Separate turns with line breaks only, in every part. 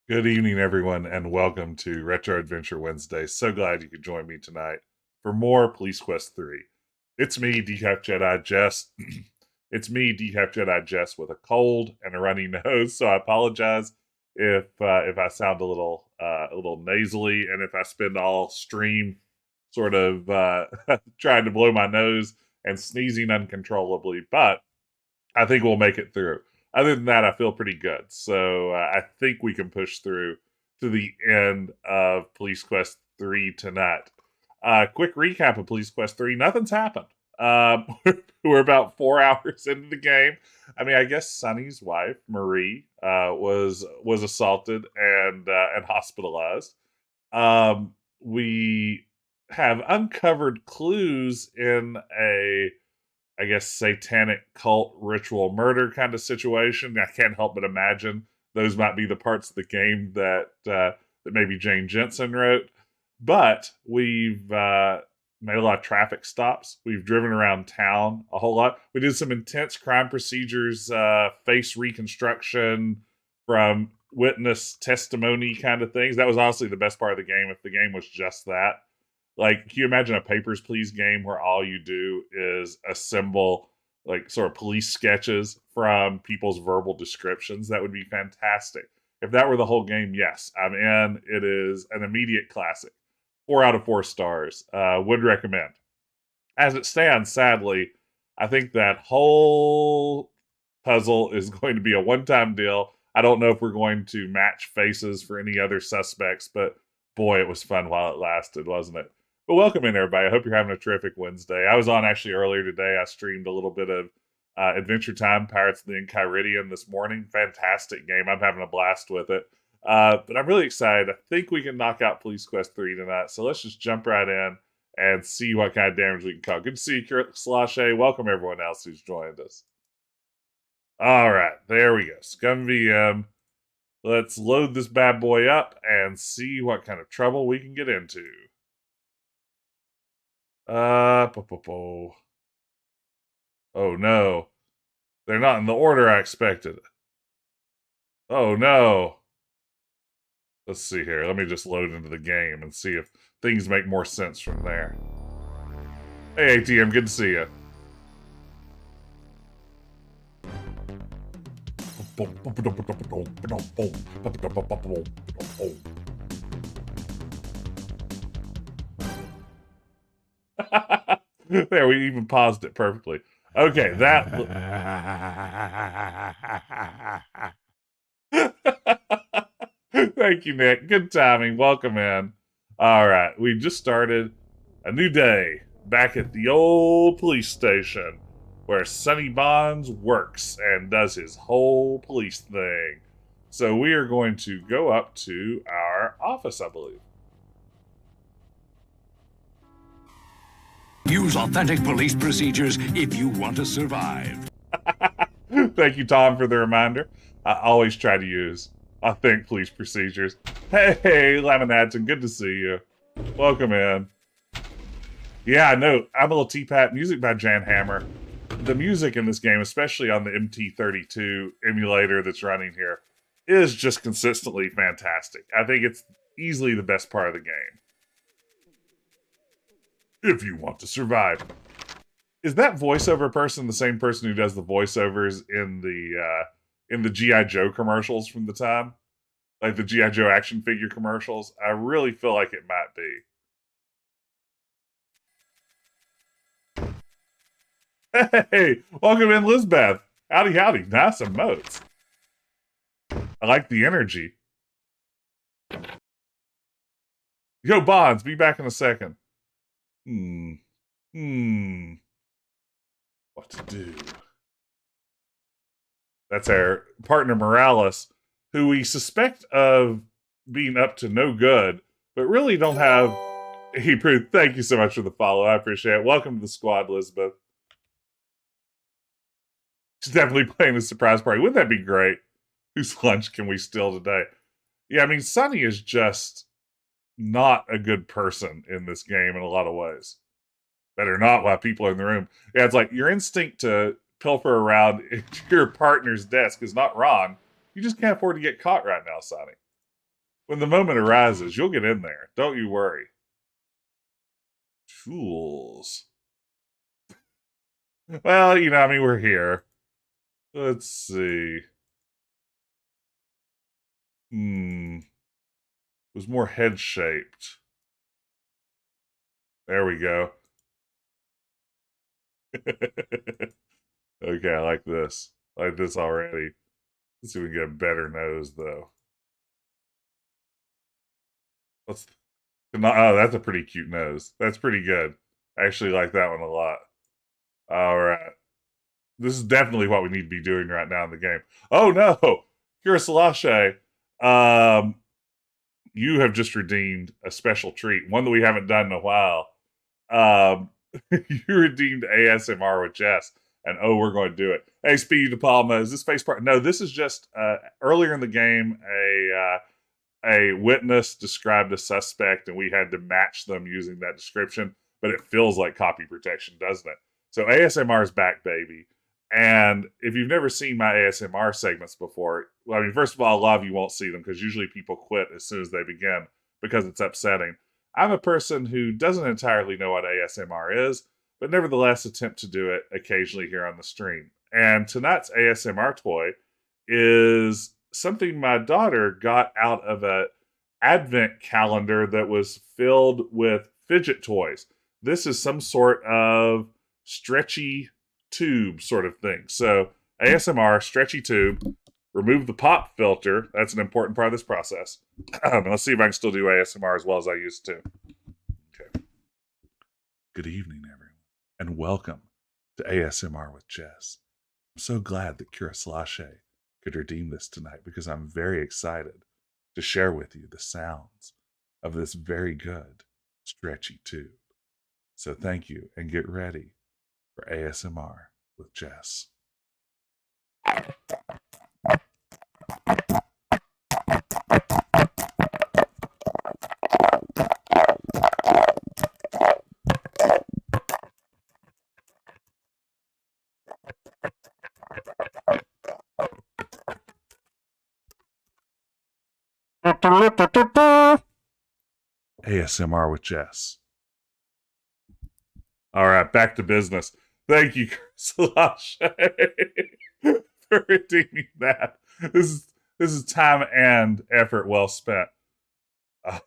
Good evening, everyone, and welcome to Retro Adventure Wednesday. So glad you could join me tonight for more Police Quest 3. It's me, Decaf Jedi Jess. It's me, Decaf Jedi Jess, with a cold and a runny nose, so I apologize if I sound a little nasally and if I spend all stream sort of trying to blow my nose and sneezing uncontrollably, but I think we'll make it through. Other than that, I feel pretty good. So I think we can push through to the end of Police Quest 3 tonight. Quick recap of Police Quest 3. Nothing's happened. We're about 4 hours into the game. I mean, I guess Sonny's wife, Marie, was assaulted and hospitalized. We have uncovered clues in a, I guess, satanic cult ritual murder kind of situation. I can't help but imagine those might be the parts of the game that maybe Jane Jensen wrote. But we've made a lot of traffic stops. We've driven around town a whole lot. We did some intense crime procedures, face reconstruction from witness testimony kind of things. That was honestly the best part of the game. If the game was just that, like, can you imagine a Papers, Please game where all you do is assemble, like, sort of police sketches from people's verbal descriptions? That would be fantastic. If that were the whole game, yes, I'm in. It is an immediate classic. 4 out of 4 stars. Would recommend. As it stands, sadly, I think that whole puzzle is going to be a one-time deal. I don't know if we're going to match faces for any other suspects, but boy, it was fun while it lasted, wasn't it? But welcome in, everybody. I hope you're having a terrific Wednesday. I was on actually earlier today. I streamed a little bit of Adventure Time Pirates of the Enchiridion this morning. Fantastic game. I'm having a blast with it. But I'm really excited. I think we can knock out Police Quest 3 tonight. So let's just jump right in and see what kind of damage we can cause. Good to see you, Kurt Sloshay. Welcome everyone else who's joined us. All right, there we go. Scum VM. Let's load this bad boy up and see what kind of trouble we can get into. Oh no. They're not in the order I expected. Oh no. Let's see here. Let me just load into the game and see if things make more sense from there. Hey ATM, good to see you. There, we even paused it perfectly. Okay, that. Thank you, Nick. Good timing. Welcome in. All right, we just started a new day back at the old police station where Sonny Bonds works and does his whole police thing. So we are going to go up to our office, I believe.
Use authentic police procedures if you want to survive.
Thank you, Tom, for the reminder. I always try to use authentic police procedures. Hey, Lemon Adson, good to see you. Welcome in. Yeah, I know. I'm a little T-Pat. Music by Jan Hammer. The music in this game, especially on the MT32 emulator that's running here, is just consistently fantastic. I think it's easily the best part of the game. If you want to survive. Is that voiceover person the same person who does the voiceovers in the G.I. Joe commercials from the time? Like the G.I. Joe action figure commercials? I really feel like it might be. Hey, welcome in, Lizbeth. Howdy, howdy. Nice emotes. I like the energy. Yo, Bonds, be back in a second. What to do? That's our partner Morales, who we suspect of being up to no good, but really don't have. He proved. Thank you so much for the follow. I appreciate it. Welcome to the squad, Elizabeth. She's definitely playing a surprise party. Wouldn't that be great? Whose lunch can we steal today? Yeah, I mean, Sonny is just not a good person in this game in a lot of ways. Better not while people are in the room. Yeah, it's like your instinct to pilfer around your partner's desk is not wrong. You just can't afford to get caught right now, Sonny. When the moment arises, you'll get in there. Don't you worry. Tools. Well, I mean, we're here. Let's see. It was more head shaped. There we go. Okay, I like this. I like this already. Let's see if we can get a better nose, though. Let's. Oh, that's a pretty cute nose. That's pretty good. I actually like that one a lot. All right. This is definitely what we need to be doing right now in the game. Oh no! Kurosalache, you have just redeemed a special treat, one that we haven't done in a while. You redeemed ASMR with Jess, and oh, we're going to do it. Hey, Speedy De Palma, is this face part? No, this is just earlier in the game, a witness described a suspect, and we had to match them using that description, but it feels like copy protection, doesn't it? So ASMR is back, baby. And if you've never seen my ASMR segments before, well, I mean, first of all, a lot of you won't see them because usually people quit as soon as they begin because it's upsetting. I'm a person who doesn't entirely know what ASMR is, but nevertheless attempt to do it occasionally here on the stream. And tonight's ASMR toy is something my daughter got out of a advent calendar that was filled with fidget toys. This is some sort of stretchy tube sort of thing. So ASMR, stretchy tube, remove the pop filter. That's an important part of this process. Let's see if I can still do ASMR as well as I used to. Okay. Good evening, everyone, and welcome to ASMR with Jess. I'm so glad that Kurosalache could redeem this tonight because I'm very excited to share with you the sounds of this very good stretchy tube. So thank you and get ready for ASMR with Jess. ASMR with Jess. All right, back to business. Thank you, Slash, for redeeming that. This is time and effort well spent. A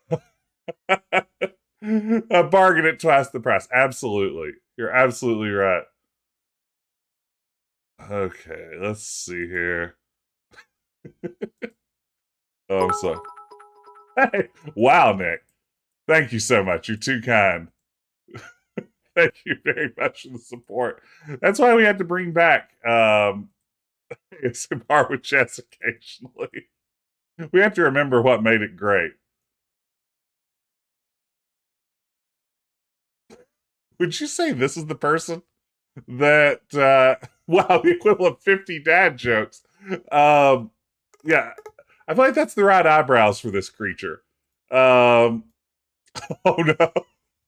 bargain at twice the price. Absolutely. You're absolutely right. Okay, let's see here. Oh, I'm sorry. Hey, wow, Nick. Thank you so much. You're too kind. Thank you very much for the support. That's why we had to bring back ASMR with Jess occasionally. We have to remember what made it great. Would you say this is the person that wow, the equivalent of 50 dad jokes? Yeah, I feel like that's the right eyebrows for this creature. Oh no.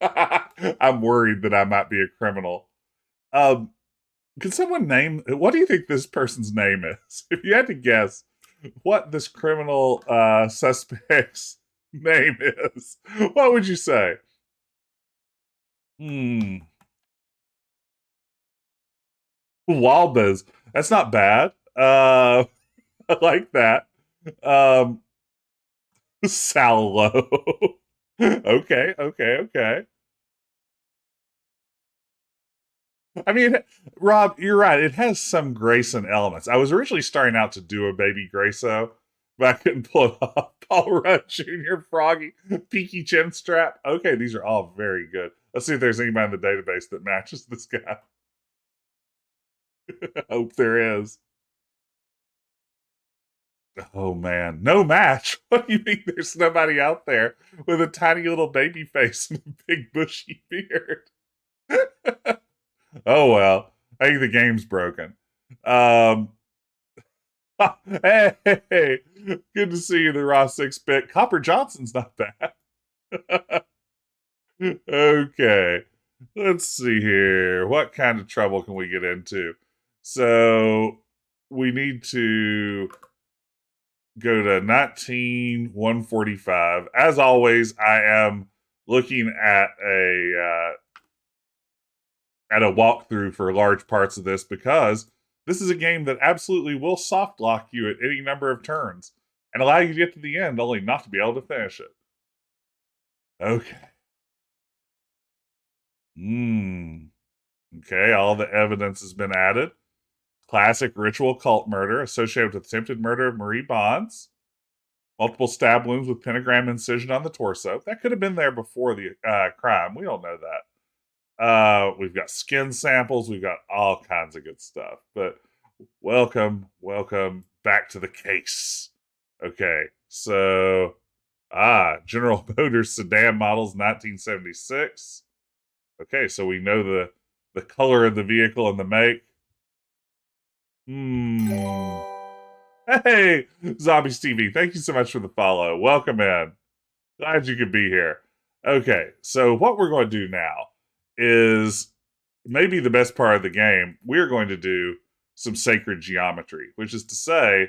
I'm worried that I might be a criminal. Can someone name, what do you think this person's name is? If you had to guess what this criminal suspect's name is, what would you say? Walbas. That's not bad. I like that. Sallow. Okay. I mean, Rob, you're right. It has some Grayson elements. I was originally starting out to do a baby Grayso, but I couldn't pull it off. Paul Rudd Jr., Froggy, Peaky Chin Strap. Okay, these are all very good. Let's see if there's anybody in the database that matches this guy. I hope there is. Oh man, no match. What do you mean there's nobody out there with a tiny little baby face and a big bushy beard? Oh well, I think the game's broken. Hey, good to see you, the Raw 6-bit. Copper Johnson's not bad. Okay, let's see here. What kind of trouble can we get into? So, we need to go to 19145. As always, I am looking at a walkthrough for large parts of this because this is a game that absolutely will soft lock you at any number of turns and allow you to get to the end, only not to be able to finish it. Okay. Okay, all the evidence has been added. Classic ritual cult murder associated with attempted murder of Marie Bonds. Multiple stab wounds with pentagram incision on the torso. That could have been there before the crime. We all know that. We've got skin samples. We've got all kinds of good stuff. But welcome back to the case. Okay, so General Motors sedan models 1976. Okay, so we know the color of the vehicle and the make. Hey, Zombies TV, thank you so much for the follow. Welcome in. Glad you could be here. Okay, so what we're going to do now is maybe the best part of the game. We're going to do some sacred geometry, which is to say,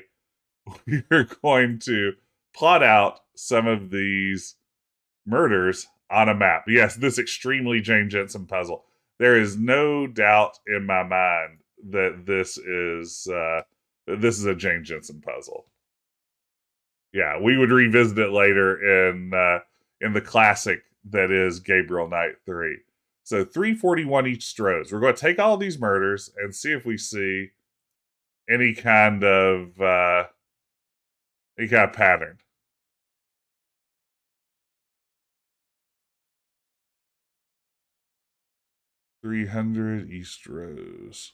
we're going to plot out some of these murders on a map. Yes, this extremely Jane Jensen puzzle. There is no doubt in my mind that this is a Jane Jensen puzzle. Yeah, we would revisit it later in the classic that is Gabriel Knight 3. So 341 each Strohs. We're going to take all of these murders and see if we see any kind of pattern. $300 East Rose.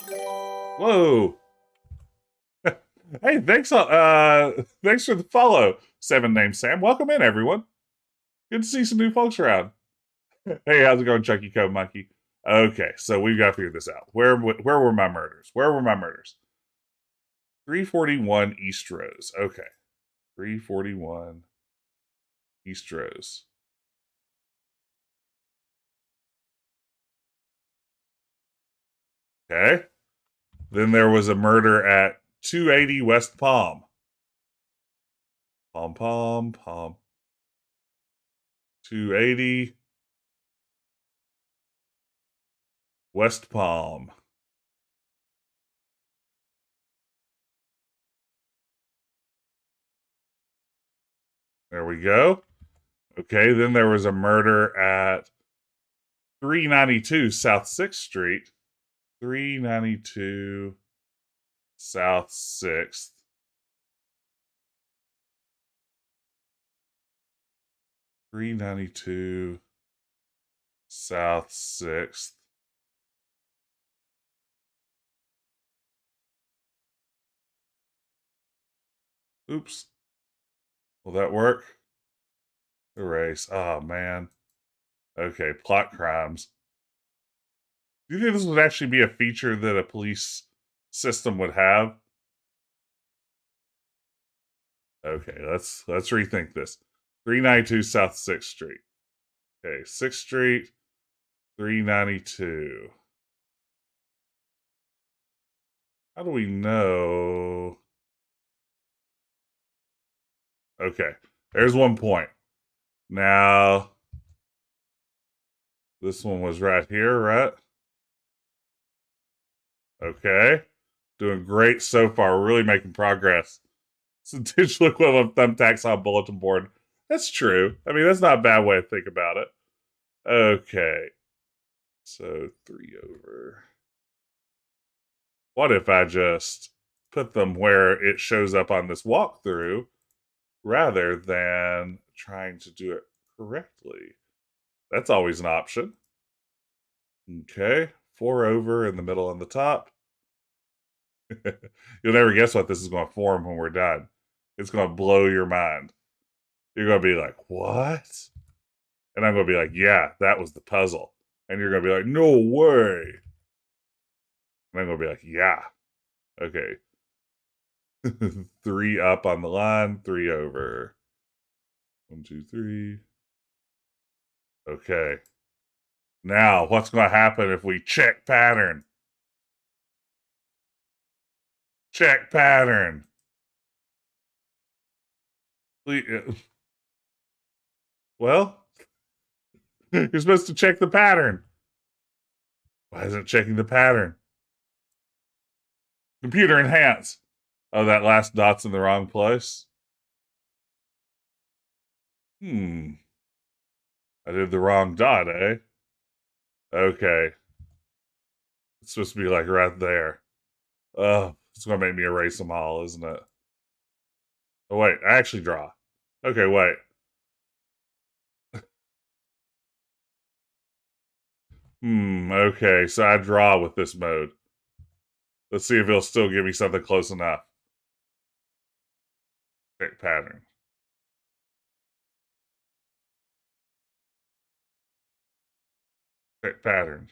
Whoa! Hey, thanks for the follow, 7 named Sam. Welcome in, everyone. Good to see some new folks around. Hey, how's it going, Chucky Code Monkey? Okay, so we've got to figure this out. Where were my murders? 341 East Rose. Okay. 341 East Rose. Okay. Then there was a murder at 280 West Palm. Palm. 280 West Palm. There we go. Okay, then there was a murder at 392 South 6th Street. 392 South 6th. 392 South 6th. Oops. Will that work? Erase. Oh, man. Okay, plot crimes. Do you think this would actually be a feature that a police system would have? Okay, let's rethink this. 392 South 6th Street. Okay, 6th Street, 392. How do we know? Okay, there's one point. Now, this one was right here, right? Okay. Doing great so far. We're really making progress. It's a digital equivalent of thumbtacks on a bulletin board. That's true. I mean, that's not a bad way to think about it. Okay. So 3 over. What if I just put them where it shows up on this walkthrough rather than trying to do it correctly? That's always an option. Okay. 4 over in the middle and the top. You'll never guess what this is going to form when we're done. It's going to blow your mind. You're going to be like, what? And I'm going to be like, yeah, that was the puzzle. And you're going to be like, no way. And I'm going to be like, yeah. Okay. 3 up on the line, 3 over. 1, 2, 3. Okay. Now, what's going to happen if we check pattern? Check pattern. Well, you're supposed to check the pattern. Why isn't it checking the pattern? Computer enhance. Oh, that last dot's in the wrong place. I did the wrong dot, eh? Okay. It's supposed to be like right there. Oh, it's gonna make me erase them all, isn't it? Oh wait, I actually draw. Okay, wait. Okay, so I draw with this mode. Let's see if it'll still give me something close enough. Check pattern. Check pattern.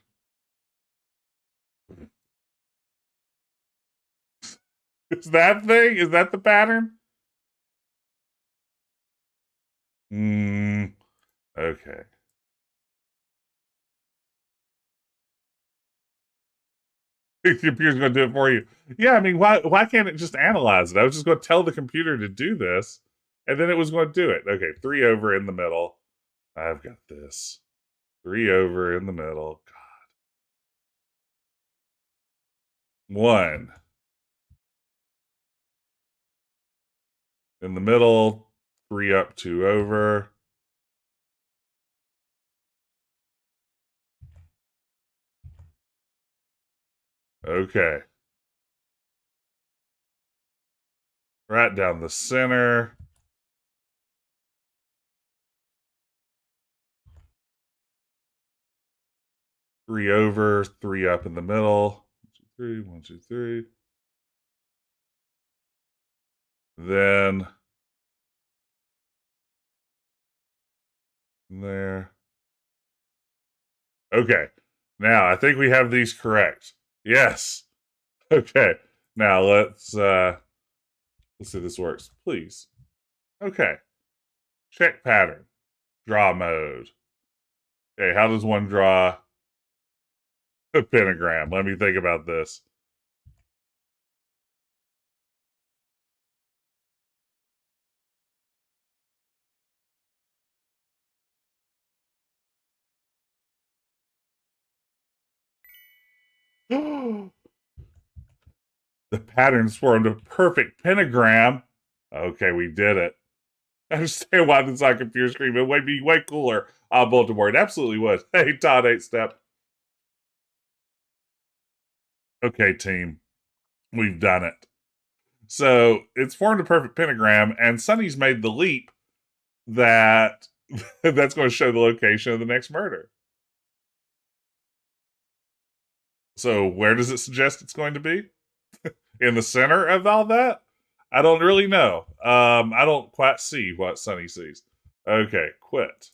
Is that thing? Is that the pattern? Okay. The computer's going to do it for you. Yeah, I mean, why can't it just analyze it? I was just going to tell the computer to do this, and then it was going to do it. Okay, 3 over in the middle. I've got this. 3 over in the middle. God. 1. In the middle. 3 up, 2 over. Okay. Right down the center. Three over, 3 up in the middle. 1, 2, 3, 1, 2, 3. Then there. Okay. Now I think we have these correct. Yes. Okay. Now let's see if this works. Please. Okay. Check pattern. Draw mode. Okay, how does one draw a pentagram? Let me think about this. The pattern's formed a perfect pentagram. Okay, we did it. I understand why this is on computer screen, but it would be way cooler on bulletin board. Absolutely would. Hey, Todd 8 Step. Okay, team. We've done it. So it's formed a perfect pentagram, and Sonny's made the leap that that's going to show the location of the next murder. So where does it suggest it's going to be? In the center of all that? I don't really know. I don't quite see what Sonny sees. Okay, quit.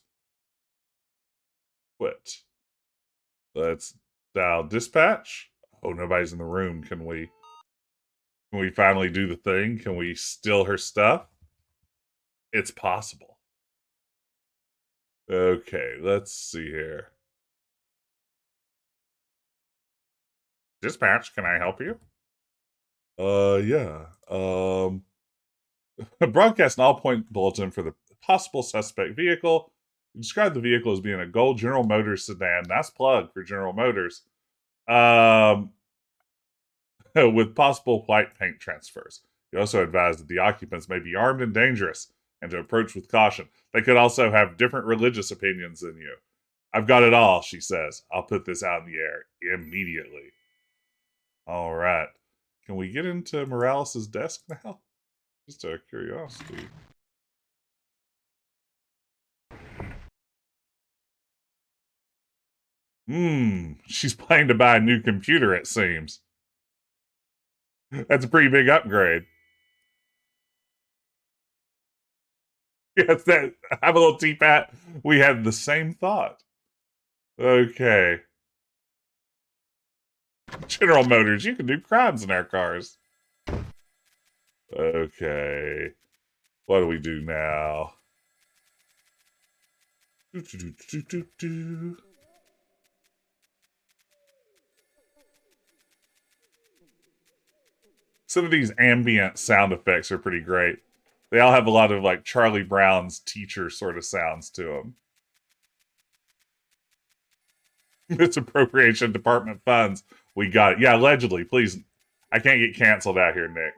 Quit. Let's dial dispatch. Oh, nobody's in the room. Can we finally do the thing? Can we steal her stuff? It's possible. Okay, let's see here. Dispatch, can I help you? Yeah. Broadcast an all-point bulletin for the possible suspect vehicle. Describe the vehicle as being a gold General Motors sedan. Nice plug for General Motors. With possible white paint transfers. He also advised that the occupants may be armed and dangerous, and to approach with caution. They could also have different religious opinions than you. I've got it all, she says. I'll put this out in the air immediately. All right. Can we get into Morales' desk now? Just out of curiosity. She's planning to buy a new computer, it seems. That's a pretty big upgrade. Yes, that I'm a little teapot. We had the same thought. Okay. General Motors, you can do crimes in our cars. Okay. What do we do now? Some of these ambient sound effects are pretty great. They all have a lot of like Charlie Brown's teacher sort of sounds to them. Misappropriation department funds. We got it. Yeah, allegedly. Please. I can't get canceled out here, Nick.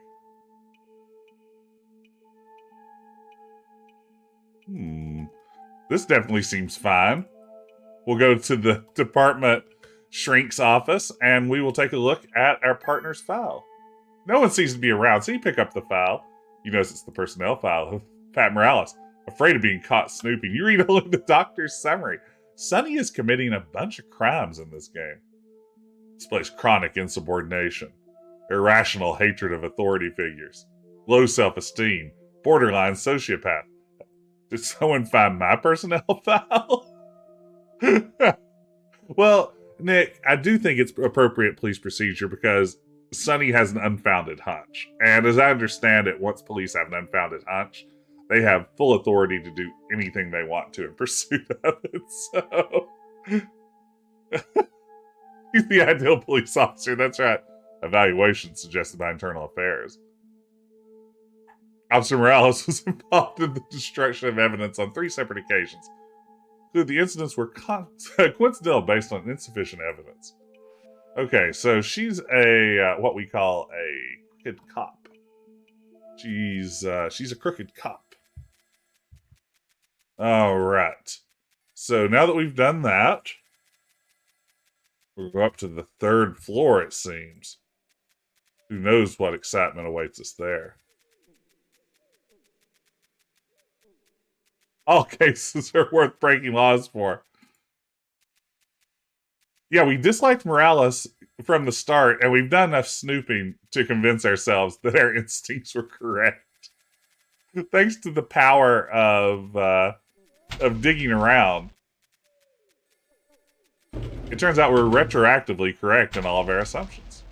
This definitely seems fine. We'll go to the department shrink's office, and we will take a look at our partner's file. No one seems to be around, so you pick up the file. You notice it's the personnel file of Pat Morales. Afraid of being caught snooping, you read all of the doctor's summary. Sonny is committing a bunch of crimes in this game. Displays chronic insubordination, irrational hatred of authority figures, low self-esteem, borderline sociopath. Did someone find my personnel file? Well, Nick, I do think it's appropriate police procedure because Sonny has an unfounded hunch. And as I understand it, once police have an unfounded hunch, they have full authority to do anything they want to in pursuit of it. So, he's the ideal police officer. That's right. Evaluation suggested by Internal Affairs. Officer Morales was involved in the destruction of evidence on 3 separate occasions. The incidents were coincidental based on insufficient evidence. Okay, so she's a what we call a crooked cop. She's a crooked cop. All right. So now that we've done that, we'll go up to the 3rd floor. It seems. Who knows what excitement awaits us there? All cases are worth breaking laws for. Yeah, we disliked Morales from the start, and we've done enough snooping to convince ourselves that our instincts were correct. Thanks to the power of digging around, it turns out we're retroactively correct in all of our assumptions.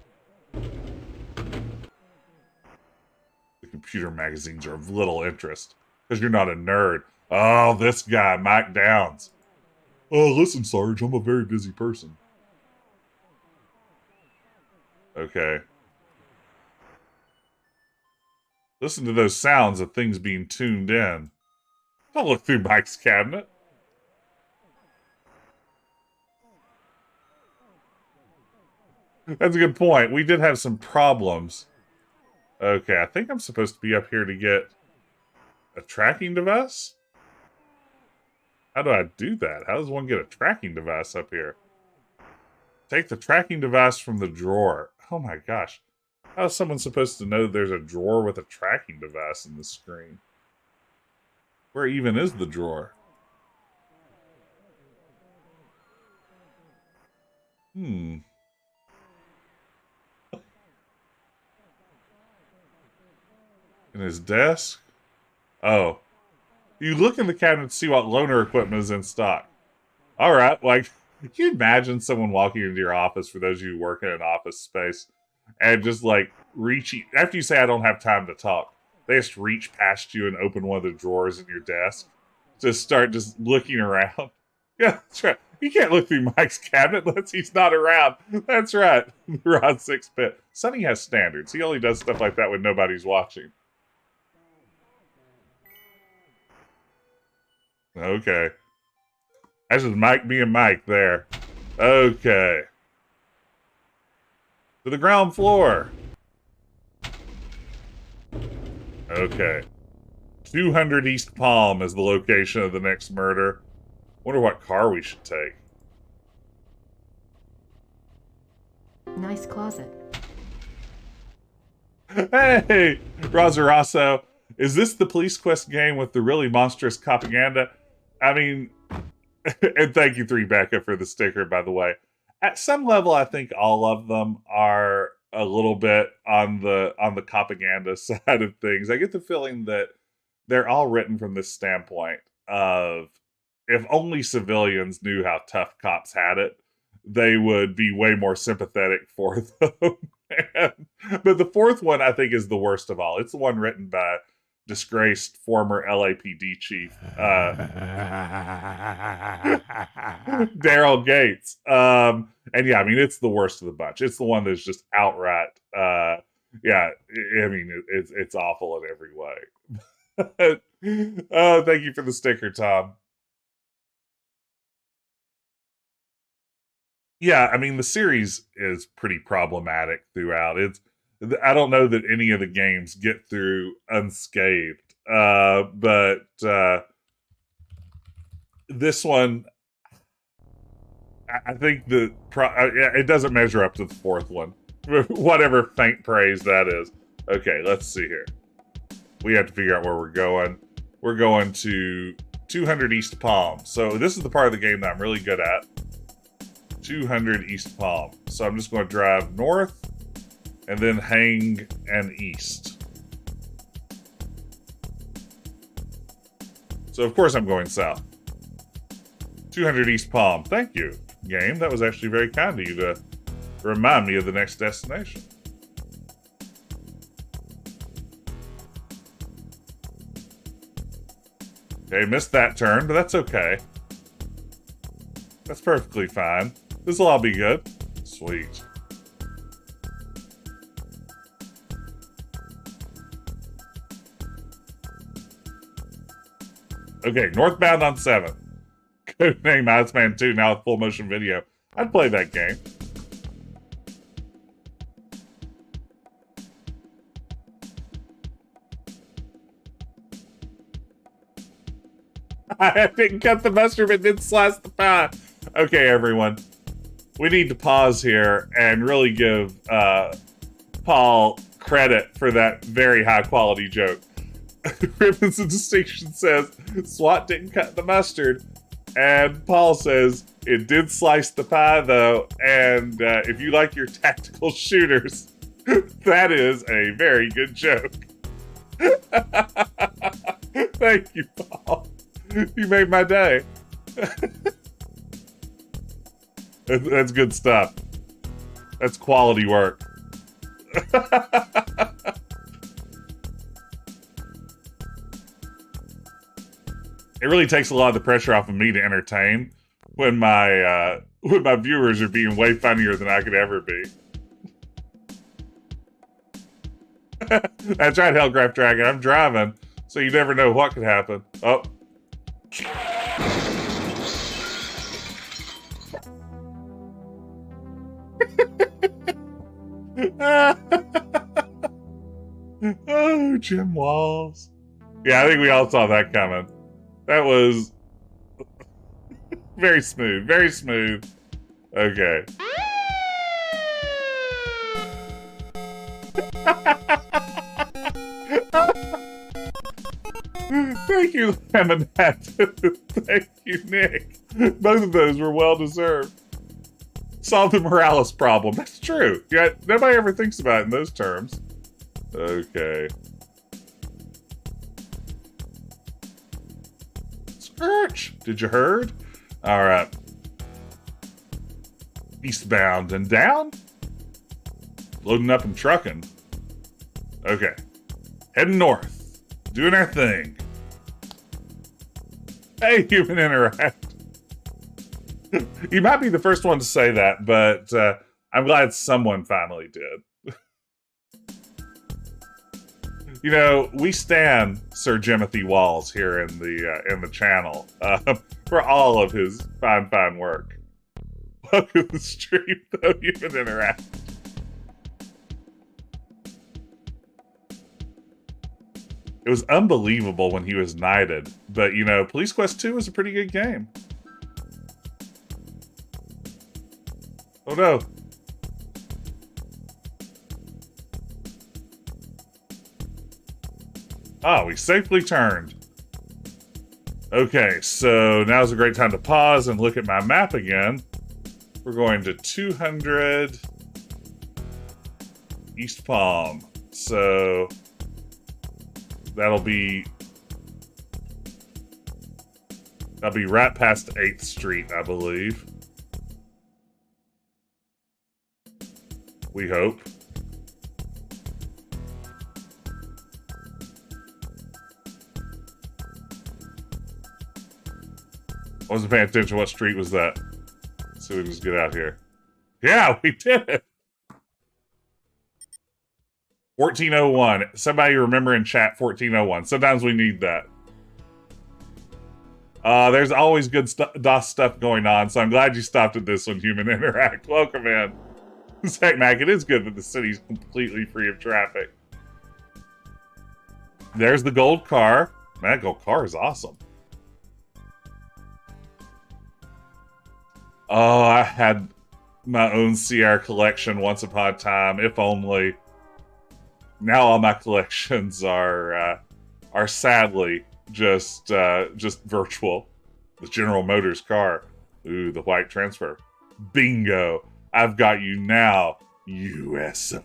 The computer magazines are of little interest, because you're not a nerd. Oh, this guy, Mike Downs. Oh, listen, Sarge, I'm a very busy person. Okay. Listen to those sounds of things being tuned in. Don't look through Mike's cabinet. That's a good point. We did have some problems. Okay, I think I'm supposed to be up here to get a tracking device? How do I do that? How does one get a tracking device up here? Take the tracking device from the drawer. Oh my gosh. How is someone supposed to know there's a drawer with a tracking device in the screen? Where even is the drawer? In his desk? Oh. You look in the cabinet to see what loaner equipment is in stock. Alright, like, can you imagine someone walking into your office, for those of you who work in an office space, and just, like, reaching... After you say, I don't have time to talk, they just reach past you and open one of the drawers in your desk. Just start just looking around. Yeah, that's right. You can't look through Mike's cabinet unless he's not around. That's right. Rod 6-bit. Sonny has standards. He only does stuff like that when nobody's watching. Okay. That's just Mike being Mike there. Okay. To the ground floor. Okay. 200 East Palm is the location of the next murder. Wonder what car we should take.
Nice closet.
Hey, Razarasso. Is this the Police Quest game with the really monstrous propaganda? I mean, and thank you, 3Becca, for the sticker, by the way. At some level, I think all of them are a little bit on the propaganda side of things. I get the feeling that they're all written from this standpoint of, if only civilians knew how tough cops had it, they would be way more sympathetic for them. But the 4th one, I think, is the worst of all. It's the one written by disgraced former LAPD chief Daryl Gates. And yeah, I mean, it's the worst of the bunch. It's the one that's just outright, yeah, I mean, it's awful in every way. Oh, thank you for the sticker, Tom. Yeah, I mean the series is pretty problematic throughout. I don't know that any of the games get through unscathed. But this one, I think it doesn't measure up to the fourth one. Whatever faint praise that is. Okay, let's see here. We have to figure out where we're going. We're going to 200 East Palm. So this is the part of the game that I'm really good at. 200 East Palm. So I'm just going to drive north and then hang and east. So of course I'm going south. 200 East Palm. Thank you, game. That was actually very kind of you to remind me of the next destination. Okay, missed that turn, but that's okay. That's perfectly fine. This'll all be good. Sweet. Okay, northbound on 7. Codename Iceman 2, now with full motion video. I'd play that game. I didn't cut the mustard, but did slice the pie. Okay, everyone. We need to pause here and really give Paul credit for that very high quality joke. Ribbons of Distinction says, SWAT didn't cut the mustard. And Paul says, it did slice the pie, though. And if you like your tactical shooters, that is a very good joke. Thank you, Paul. You made my day. That's good stuff. That's quality work. It really takes a lot of the pressure off of me to entertain when my viewers are being way funnier than I could ever be. That's right, Hellcraft Dragon. I'm driving, so you never know what could happen. Oh. Oh, Jim Walls. Yeah, I think we all saw that coming. That was very smooth, very smooth. Okay. Thank you, Lemonette. Thank you, Nick. Both of those were well deserved. Solve the Morales problem. That's true. Yeah, nobody ever thinks about it in those terms. Okay. Scourge! Did you heard? Alright. Eastbound and down? Loading up and trucking. Okay. Heading north. Doing our thing. Hey, human interact. You might be the first one to say that, but I'm glad someone finally did. You know, we stand Sir Jimothy Walls here in the channel for all of his fine work. Welcome to the stream, though, human interact. It was unbelievable when he was knighted, but you know, Police Quest 2 is a pretty good game. Oh no. Oh, we safely turned. Okay, so now's a great time to pause and look at my map again. We're going to 200 East Palm. So that'll be right past 8th Street, I believe. We hope. I wasn't paying attention. What street was that? Let's see if we can just get out here. Yeah, we did it! 1401. Somebody remember in chat 1401. Sometimes we need that. There's always good DOS stuff going on, so I'm glad you stopped at this one, Human Interact. Welcome in. Zach Mac, it is good that the city's completely free of traffic. There's the gold car. That gold car is awesome. Oh, I had my own CR collection once upon a time, if only. Now all my collections are sadly just virtual. The General Motors car. Ooh, the white transfer. Bingo. I've got you now, USOB.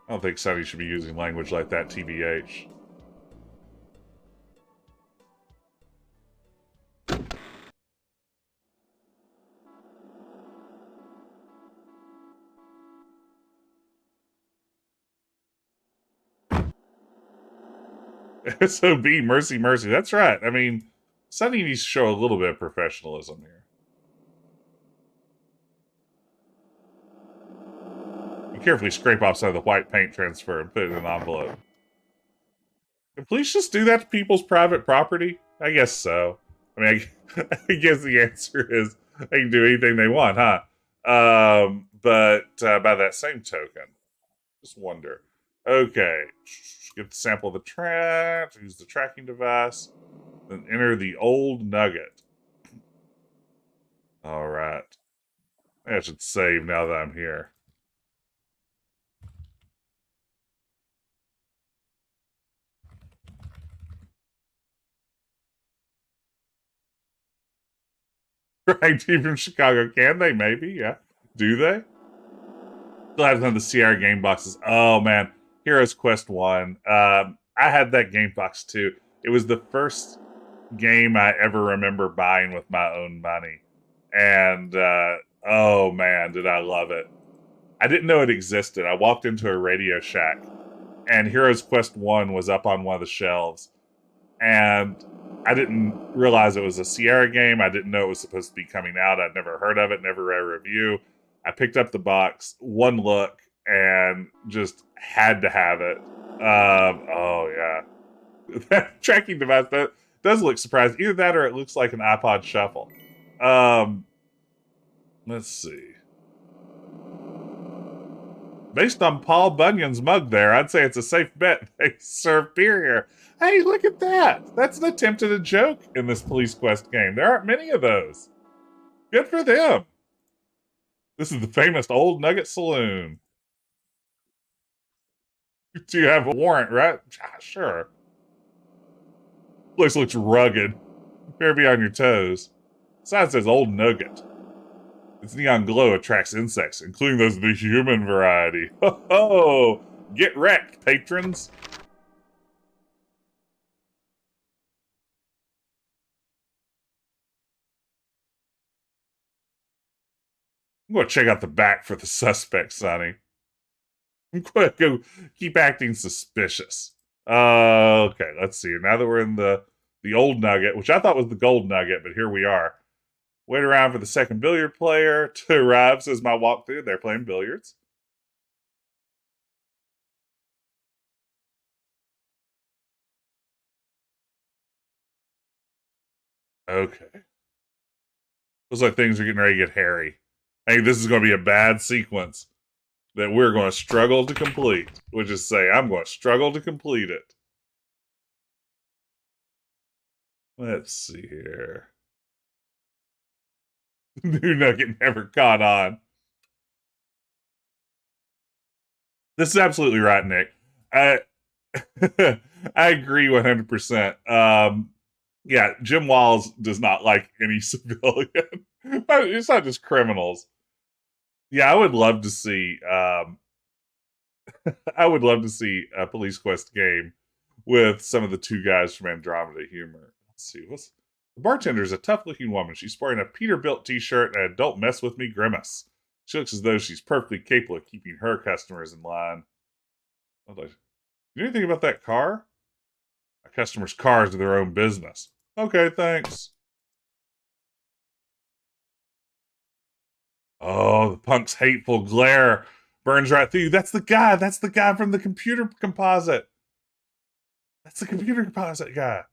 I don't think Sonny should be using language like that, TBH. SOB, mercy, mercy. That's right. I mean, Sonny needs to show a little bit of professionalism here. You carefully scrape off some of the white paint transfer and put it in an envelope. Can police just do that to people's private property? I guess so. I mean, I guess the answer is they can do anything they want, huh? But by that same token, just wonder. Okay, get the sample of the track, use the tracking device, then enter the old Nugget. All right. I should save now that I'm here. Right, team from Chicago. Can they? Maybe, yeah. Do they? Still have none of the CR game boxes. Oh, man. Heroes Quest 1. I had that game box, too. It was the first game I ever remember buying with my own money. And, oh, man, did I love it. I didn't know it existed. I walked into a Radio Shack, and Heroes Quest 1 was up on one of the shelves. And I didn't realize it was a Sierra game. I didn't know it was supposed to be coming out. I'd never heard of it, never read a review. I picked up the box, one look, and just had to have it. Oh, yeah. That tracking device, that does look surprising. Either that or it looks like an iPod Shuffle. Let's see. Based on Paul Bunyan's mug there, I'd say it's a safe bet they serve beer here. Hey, look at that. That's an attempt at a joke in this Police Quest game. There aren't many of those. Good for them. This is the famous Old Nugget Saloon. Do you have a warrant, right? Sure. Place looks rugged. Better be on your toes. Sign says Old Nugget. Its neon glow attracts insects, including those of the human variety. Ho ho! Get wrecked, patrons! I'm going to check out the back for the suspect, Sonny. I'm going to go keep acting suspicious. Okay, let's see. Now that we're in the old Nugget, which I thought was the gold Nugget, but here we are. Wait around for the second billiard player to arrive, says my walkthrough. They're playing billiards. Okay. Looks like things are getting ready to get hairy. I think this is going to be a bad sequence that we're going to struggle to complete. Which is say, I'm going to struggle to complete it. Let's see here. New Nugget never caught on. This is absolutely right, Nick. I agree 100%. Yeah, Jim Walls does not like any civilian. It's not just criminals. Yeah, I would love to see. I would love to see a Police Quest game with some of the two guys from Andromeda humor. Let's see. The bartender is a tough-looking woman. She's wearing a Peterbilt t-shirt and a "Don't Mess With Me" grimace. She looks as though she's perfectly capable of keeping her customers in line. You know anything about that car? A customer's cars are their own business. Okay, thanks. Oh, the punk's hateful glare Burns right through you. That's the guy. That's the guy from the computer composite. That's the computer composite guy.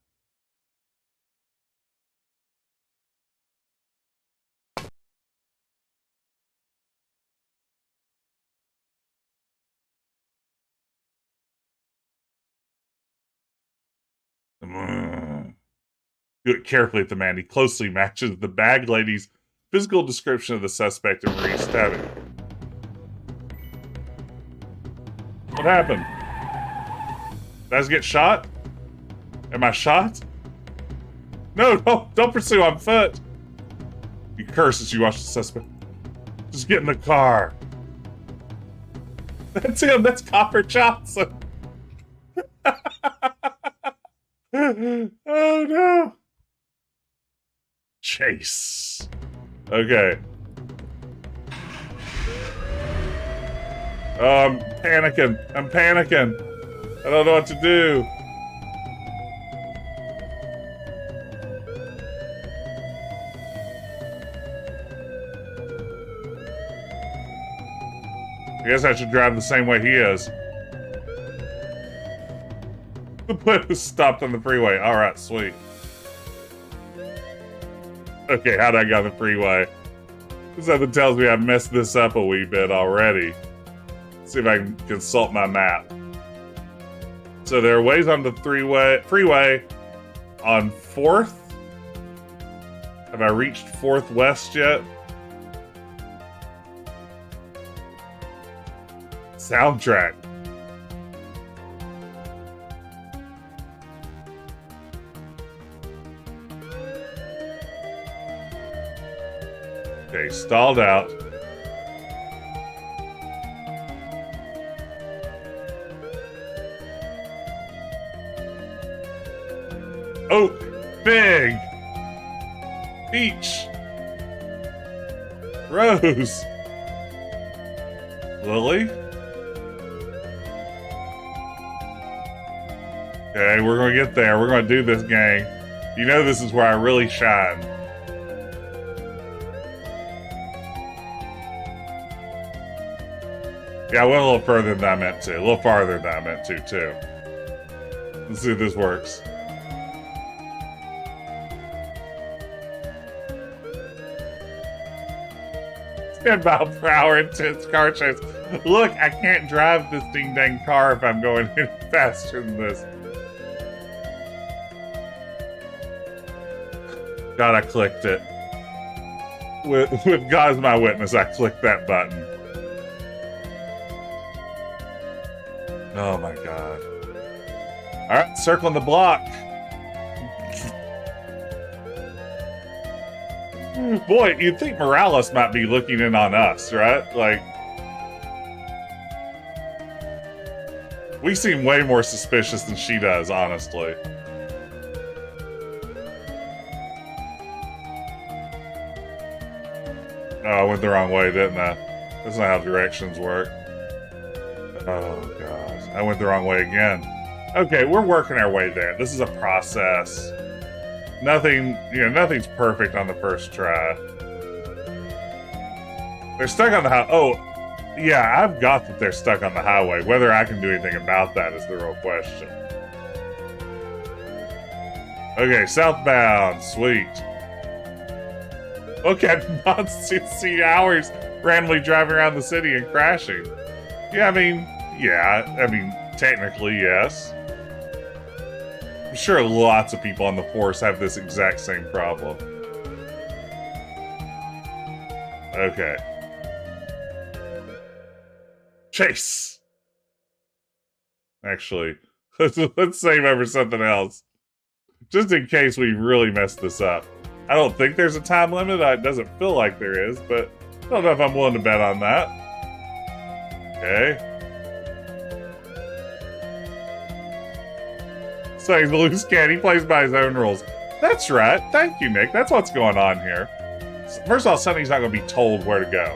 Look carefully at the man. He closely matches the bag lady's physical description of the suspect in Marie's stabbing. What happened? Did I just get shot? Am I shot? No, don't pursue on foot. You curse as you watch the suspect. Just get in the car. That's him. That's Copper Johnson. Oh no. Chase. Okay. Oh, I'm panicking. I'm panicking. I don't know what to do. I guess I should drive the same way he is. The plane was stopped on the freeway. Alright, sweet. Okay, how'd I get on the freeway? Something tells me I've messed this up a wee bit already. Let's see if I can consult my map. So there are ways on the freeway on 4th. Have I reached 4th West yet? Soundtrack. Okay, stalled out. Oak, fig, peach, rose, lily. Okay, we're gonna get there. We're gonna do this, gang. You know this is where I really shine. Yeah, I went a little further than I meant to. A little farther than I meant to, too. Let's see if this works. Ten miles per hour intense car chase. Look, I can't drive this ding-dang car if I'm going any faster than this. God, I clicked it. With God as my witness, I clicked that button. Oh my God. Alright, circling the block. Boy, you'd think Morales might be looking in on us, right? Like, we seem way more suspicious than she does, honestly. Oh, I went the wrong way, didn't I? That's not how directions work. Oh, gosh. I went the wrong way again. Okay, we're working our way there. This is a process. Nothing, nothing's perfect on the first try. They're stuck on the highway. Oh, yeah, I've got that they're stuck on the highway. Whether I can do anything about that is the real question. Okay, southbound. Sweet. Look at non-60 hours randomly driving around the city and crashing. Yeah, I mean, technically, yes. I'm sure lots of people on the force have this exact same problem. Okay. Chase! Actually, let's save over something else. Just in case we really mess this up. I don't think there's a time limit. It doesn't feel like there is, but I don't know if I'm willing to bet on that. Okay. So he's a loose cat. He plays by his own rules. That's right. Thank you, Nick. That's what's going on here. First of all, Sonny's not going to be told where to go.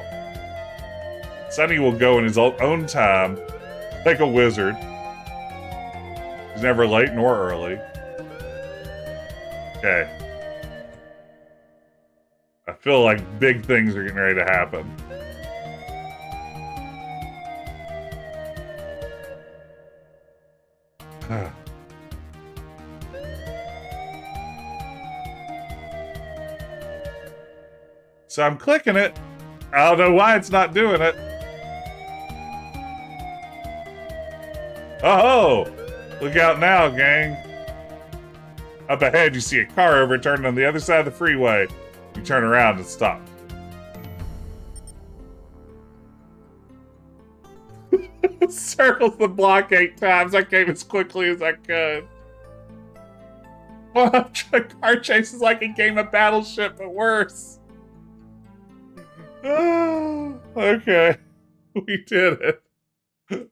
Sonny will go in his own time, like a wizard. He's never late nor early. Okay. I feel like big things are getting ready to happen. So I'm clicking it. I don't know why it's not doing it. Oh! Look out now, gang. Up ahead, you see a car overturned on the other side of the freeway. You turn around and stop. Circles the block 8 times. I came as quickly as I could. Well, car chase is like a game of Battleship, but worse. Oh, okay. We did it.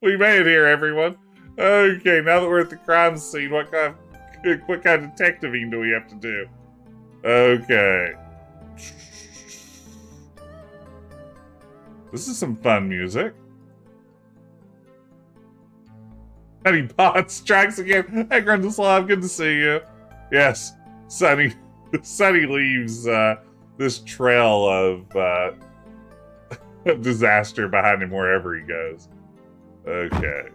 We made it here, everyone. Okay, now that we're at the crime scene, what kind of detectiving do we have to do? Okay. This is some fun music. Sonny Bots strikes again. Hey, Grundleslav, good to see you. Yes, Sonny leaves this trail of disaster behind him wherever he goes. Okay.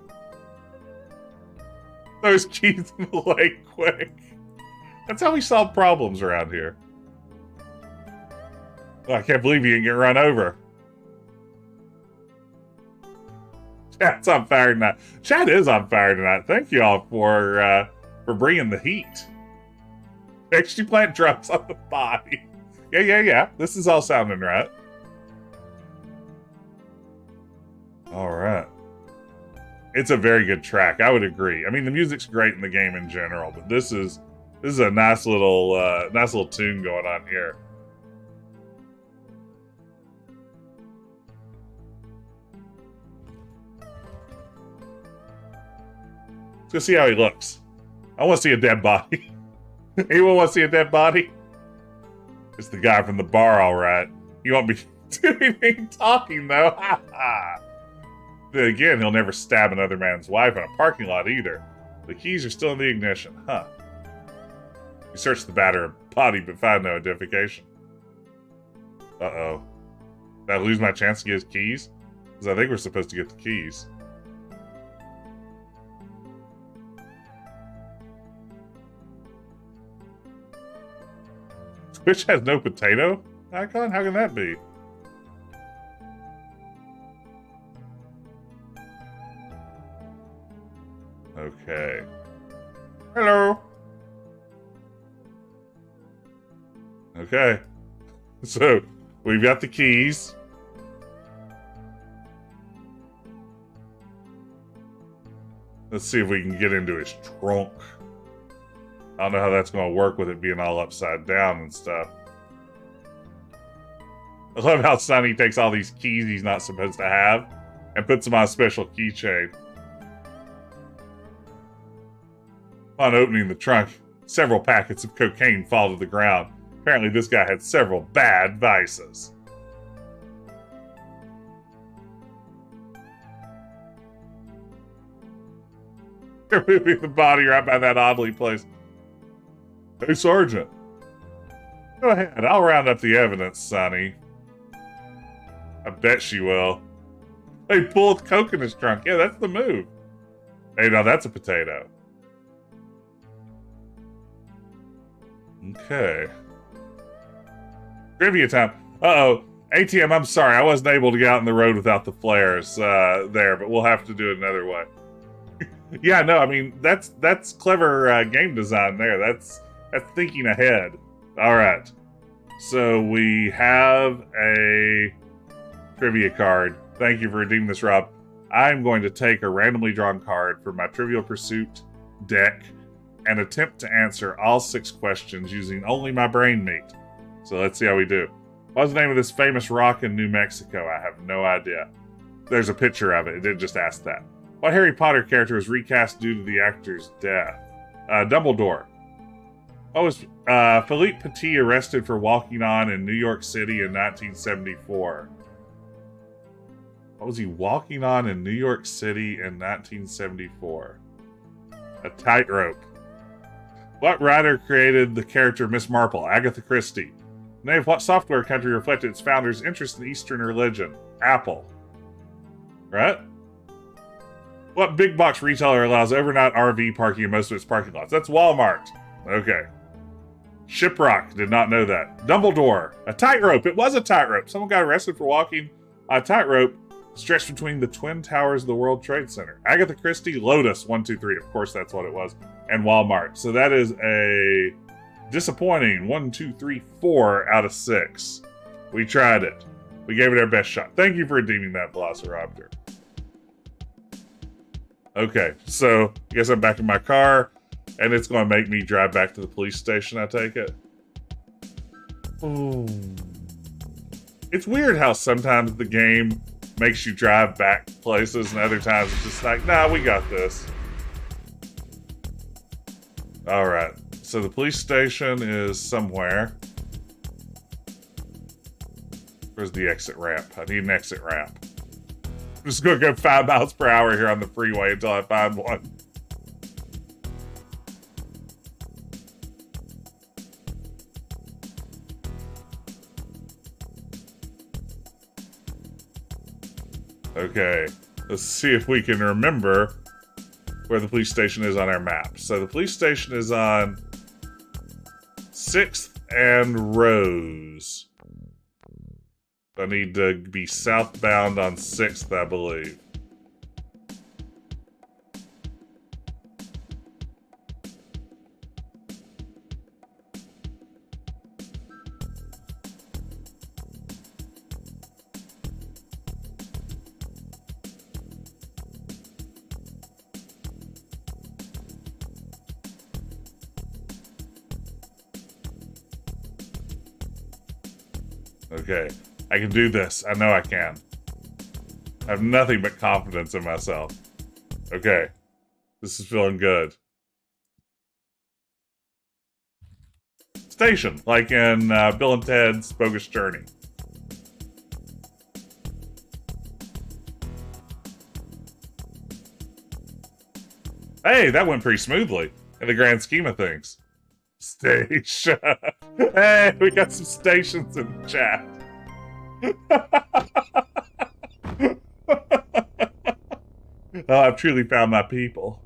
Those keys in the lake quick. That's how we solve problems around here. Oh, I can't believe you didn't get run over. Chat's on fire tonight. Chat is on fire tonight. Thank you all for bringing the heat. Extra plant drugs on the body. Yeah. This is all sounding right. All right. It's a very good track. I would agree. I mean, the music's great in the game in general, but this is a nice little tune going on here. Let's go see how he looks. I want to see a dead body. Anyone want to see a dead body? It's the guy from the bar, all right. You won't be doing anything talking, though. Ha ha. Then again, he'll never stab another man's wife in a parking lot either. The keys are still in the ignition, huh? You search the body, but find no identification. Uh-oh. Did I lose my chance to get his keys? Because I think we're supposed to get the keys. Squish has no potato icon? How can that be? Okay. Hello. Okay. So, we've got the keys. Let's see if we can get into his trunk. I don't know how that's going to work with it being all upside down and stuff. I love how Sonny takes all these keys he's not supposed to have and puts them on a special keychain. Upon opening the trunk, several packets of cocaine fall to the ground. Apparently this guy had several bad vices. They're moving the body right by that oddly place. Hey, Sergeant. Go ahead, I'll round up the evidence, Sonny. I bet she will. Hey, pull the coke in his trunk. Yeah, that's the move. Hey, now that's a potato. Okay. Trivia time. Uh-oh. ATM, I'm sorry. I wasn't able to get out on the road without the flares there, but we'll have to do it another way. Yeah, no, I mean, that's clever game design there. That's thinking ahead. All right. So we have a trivia card. Thank you for redeeming this, Rob. I'm going to take a randomly drawn card from my Trivial Pursuit deck and attempt to answer all 6 questions using only my brain meat. So let's see how we do. What's the name of this famous rock in New Mexico? I have no idea. There's a picture of it. It did just ask that. What Harry Potter character was recast due to the actor's death? Dumbledore. What was Philippe Petit arrested for walking on in New York City in 1974? What was he walking on in New York City in 1974? A tightrope. What writer created the character Miss Marple? Agatha Christie. The name of what software country reflected its founder's interest in Eastern religion? Apple. Right? What big box retailer allows overnight RV parking in most of its parking lots? That's Walmart. Okay. Shiprock, did not know that. Dumbledore, a tightrope. It was a tightrope. Someone got arrested for walking on a tightrope stretched between the Twin Towers of the World Trade Center. Agatha Christie, Lotus, 1, 2, 3. Of course, that's what it was. And Walmart. So that is a disappointing 1, 2, 3, 4 out of 6. We tried it. We gave it our best shot. Thank you for redeeming that, Velociraptor. Okay, so I guess I'm back in my car, and it's going to make me drive back to the police station, I take it. Ooh. It's weird how sometimes the game makes you drive back places, and other times it's just like, nah, we got this. Alright, so the police station is somewhere. Where's the exit ramp? I need an exit ramp. I'm just going to go 5 miles per hour here on the freeway until I find one. Okay, let's see if we can remember where the police station is on our map. So the police station is on 6th and Rose. I need to be southbound on 6th, I believe. Okay. I can do this. I know I can. I have nothing but confidence in myself. Okay. This is feeling good. Station, like in Bill and Ted's Bogus Journey. Hey, that went pretty smoothly in the grand scheme of things. Station. Hey, we got some stations in the chat. Oh, I've truly found my people.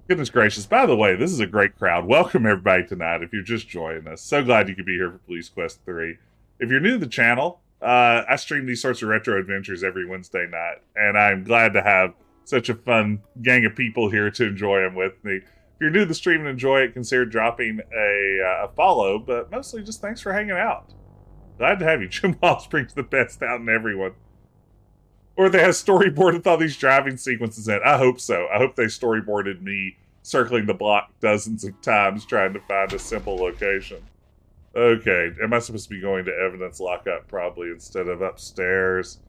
Goodness gracious. By the way, this is a great crowd. Welcome everybody tonight if you're just joining us. So glad you could be here for Police Quest 3. If you're new to the channel, I stream these sorts of retro adventures every Wednesday night, and I'm glad to have such a fun gang of people here to enjoy them with me. If you're new to the stream and enjoy it, consider dropping a follow, but mostly just thanks for hanging out. Glad to have you. Jim Walsh brings the best out in everyone. Or they have storyboarded all these driving sequences in. I hope so. I hope they storyboarded me circling the block dozens of times trying to find a simple location. Okay, am I supposed to be going to evidence lockup probably instead of upstairs?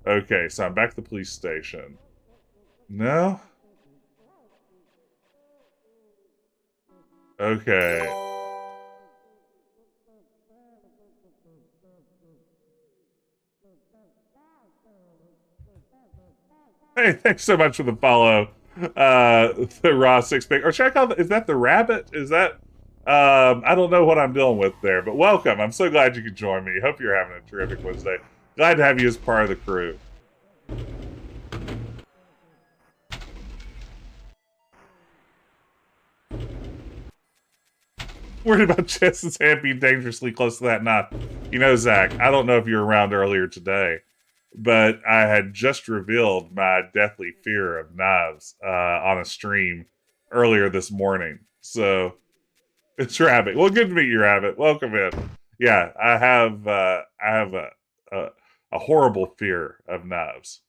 Okay, so I'm back to the police station. No? Okay. Hey, thanks so much for the follow. The raw 6-pick. Or should I call it, is that the rabbit? Is that, I don't know what I'm dealing with there, but welcome. I'm so glad you could join me. Hope you're having a terrific Wednesday. Glad to have you as part of the crew. Worried about Jess's hand being dangerously close to that knife. You know, Zach, I don't know if you were around earlier today, but I had just revealed my deathly fear of knives on a stream earlier this morning. So, it's Rabbit. Well, good to meet you, Rabbit. Welcome in. Yeah, I have a horrible fear of knives.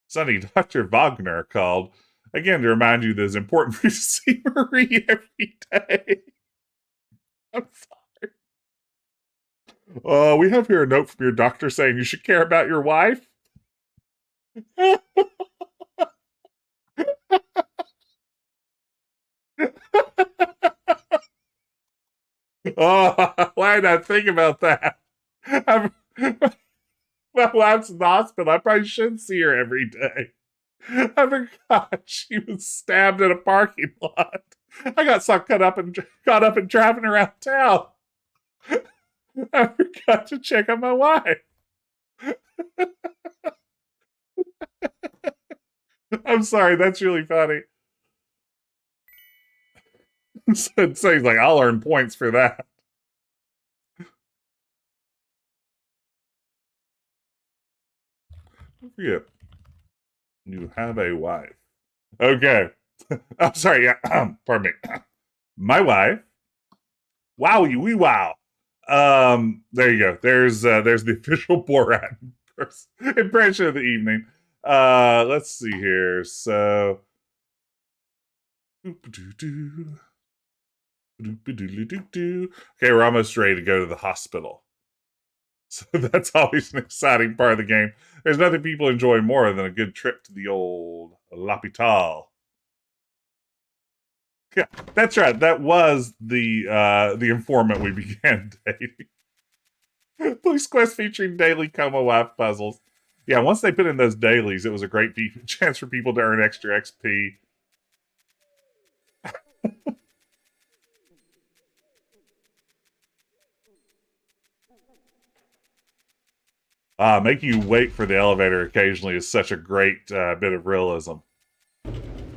Sonny, Dr. Wagner called, again, to remind you that it's important for you to see Marie every day. I'm sorry. We have here a note from your doctor saying you should care about your wife. Oh, why did I think about that? My wife's in the hospital. I probably shouldn't see her every day. I forgot she was stabbed in a parking lot. I got so caught up in driving around town. I forgot to check on my wife. I'm sorry, that's really funny. So he's like, I'll earn points for that. I forget. You have a wife. Okay. I'm sorry, yeah. Pardon me. My wife. Wowie wee wow. There you go. There's the official Borat impression of the evening. Let's see here. So okay, we're almost ready to go to the hospital. So that's always an exciting part of the game. There's nothing people enjoy more than a good trip to the old l'hôpital. Yeah, that's right. That was the informant we began dating. Police quest featuring daily coma wife puzzles. Yeah, once they put in those dailies, it was a great chance for people to earn extra XP. Making you wait for the elevator occasionally is such a great bit of realism.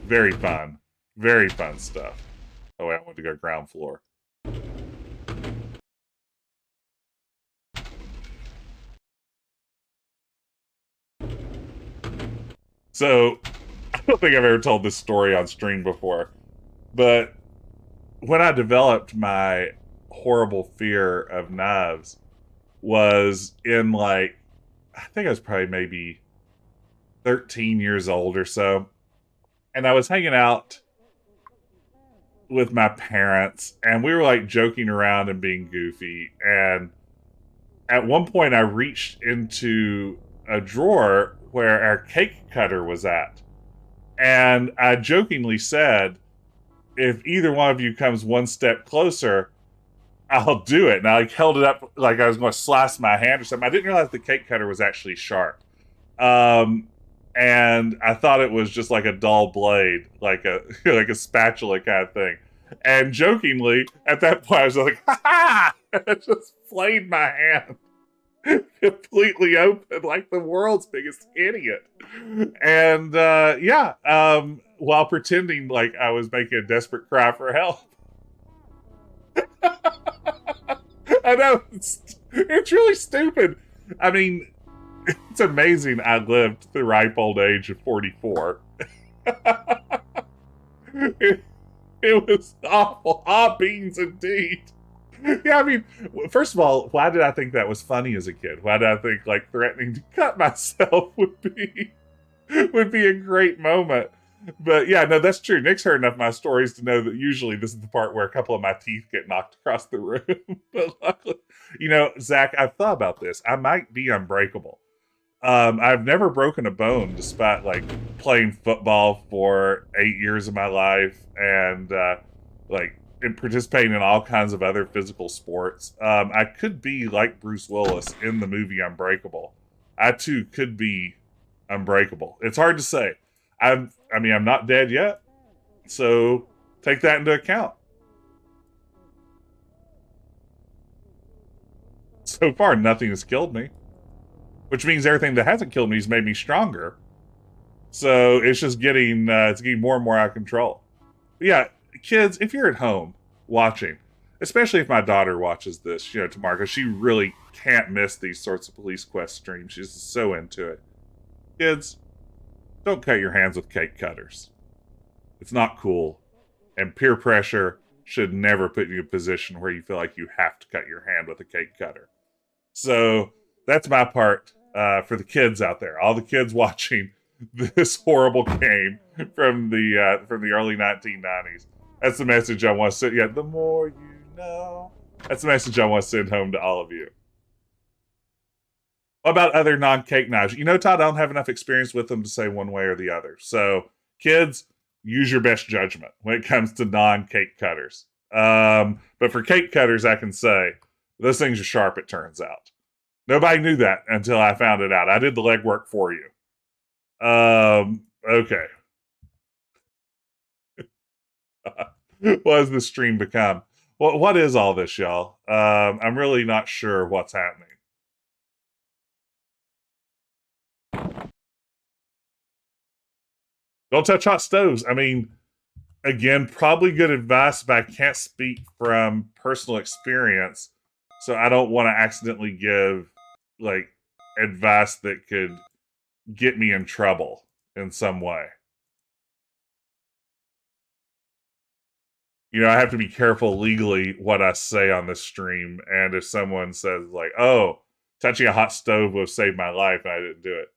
Very fun. Very fun stuff. Oh, wait, I want to go ground floor. So, I don't think I've ever told this story on stream before, but when I developed my horrible fear of knives was in like, I think I was probably maybe 13 years old or so. And I was hanging out with my parents and we were like joking around and being goofy. And at one point, I reached into a drawer where our cake cutter was at. And I jokingly said, if either one of you comes one step closer, I'll do it. And I like held it up like I was going to slice my hand or something. I didn't realize the cake cutter was actually sharp. And I thought it was just like a dull blade, like a like a spatula kind of thing. And jokingly, at that point, I was like, "Ha ha!" I just flayed my hand completely open, like the world's biggest idiot. And yeah, while pretending like I was making a desperate cry for help. I know it's really stupid. I mean, it's amazing I lived the ripe old age of 44. It was awful. Ah, beans indeed. Yeah, I mean, first of all, why did I think that was funny as a kid? Why did I think like threatening to cut myself would be a great moment? But yeah, no, that's true. Nick's heard enough of my stories to know that usually this is the part where a couple of my teeth get knocked across the room. But luckily, Zach, I've thought about this. I might be unbreakable. I've never broken a bone despite like playing football for 8 years of my life and like participating in all kinds of other physical sports. I could be like Bruce Willis in the movie Unbreakable. I too could be unbreakable. It's hard to say. I'm not dead yet, so take that into account. So far, nothing has killed me, which means everything that hasn't killed me has made me stronger. So it's just getting more and more out of control. But yeah, kids, if you're at home watching, especially if my daughter watches this, tomorrow, because she really can't miss these sorts of police quest streams. She's so into it. Kids, don't cut your hands with cake cutters. It's not cool. And peer pressure should never put you in a position where you feel like you have to cut your hand with a cake cutter. So that's my part for the kids out there. All the kids watching this horrible game from the early 1990s. That's the message I want to send. Yeah, the more you know. That's the message I want to send home to all of you. What about other non-cake knives? Todd, I don't have enough experience with them to say one way or the other. So, kids, use your best judgment when it comes to non-cake cutters. But for cake cutters, I can say those things are sharp, it turns out. Nobody knew that until I found it out. I did the legwork for you. Okay. What has the stream become? What is all this, y'all? I'm really not sure what's happening. Don't touch hot stoves. I mean, again, probably good advice, but I can't speak from personal experience. So I don't want to accidentally give like advice that could get me in trouble in some way. You know, I have to be careful legally what I say on this stream. And if someone says like, "Oh, touching a hot stove would have saved my life," and I didn't do it.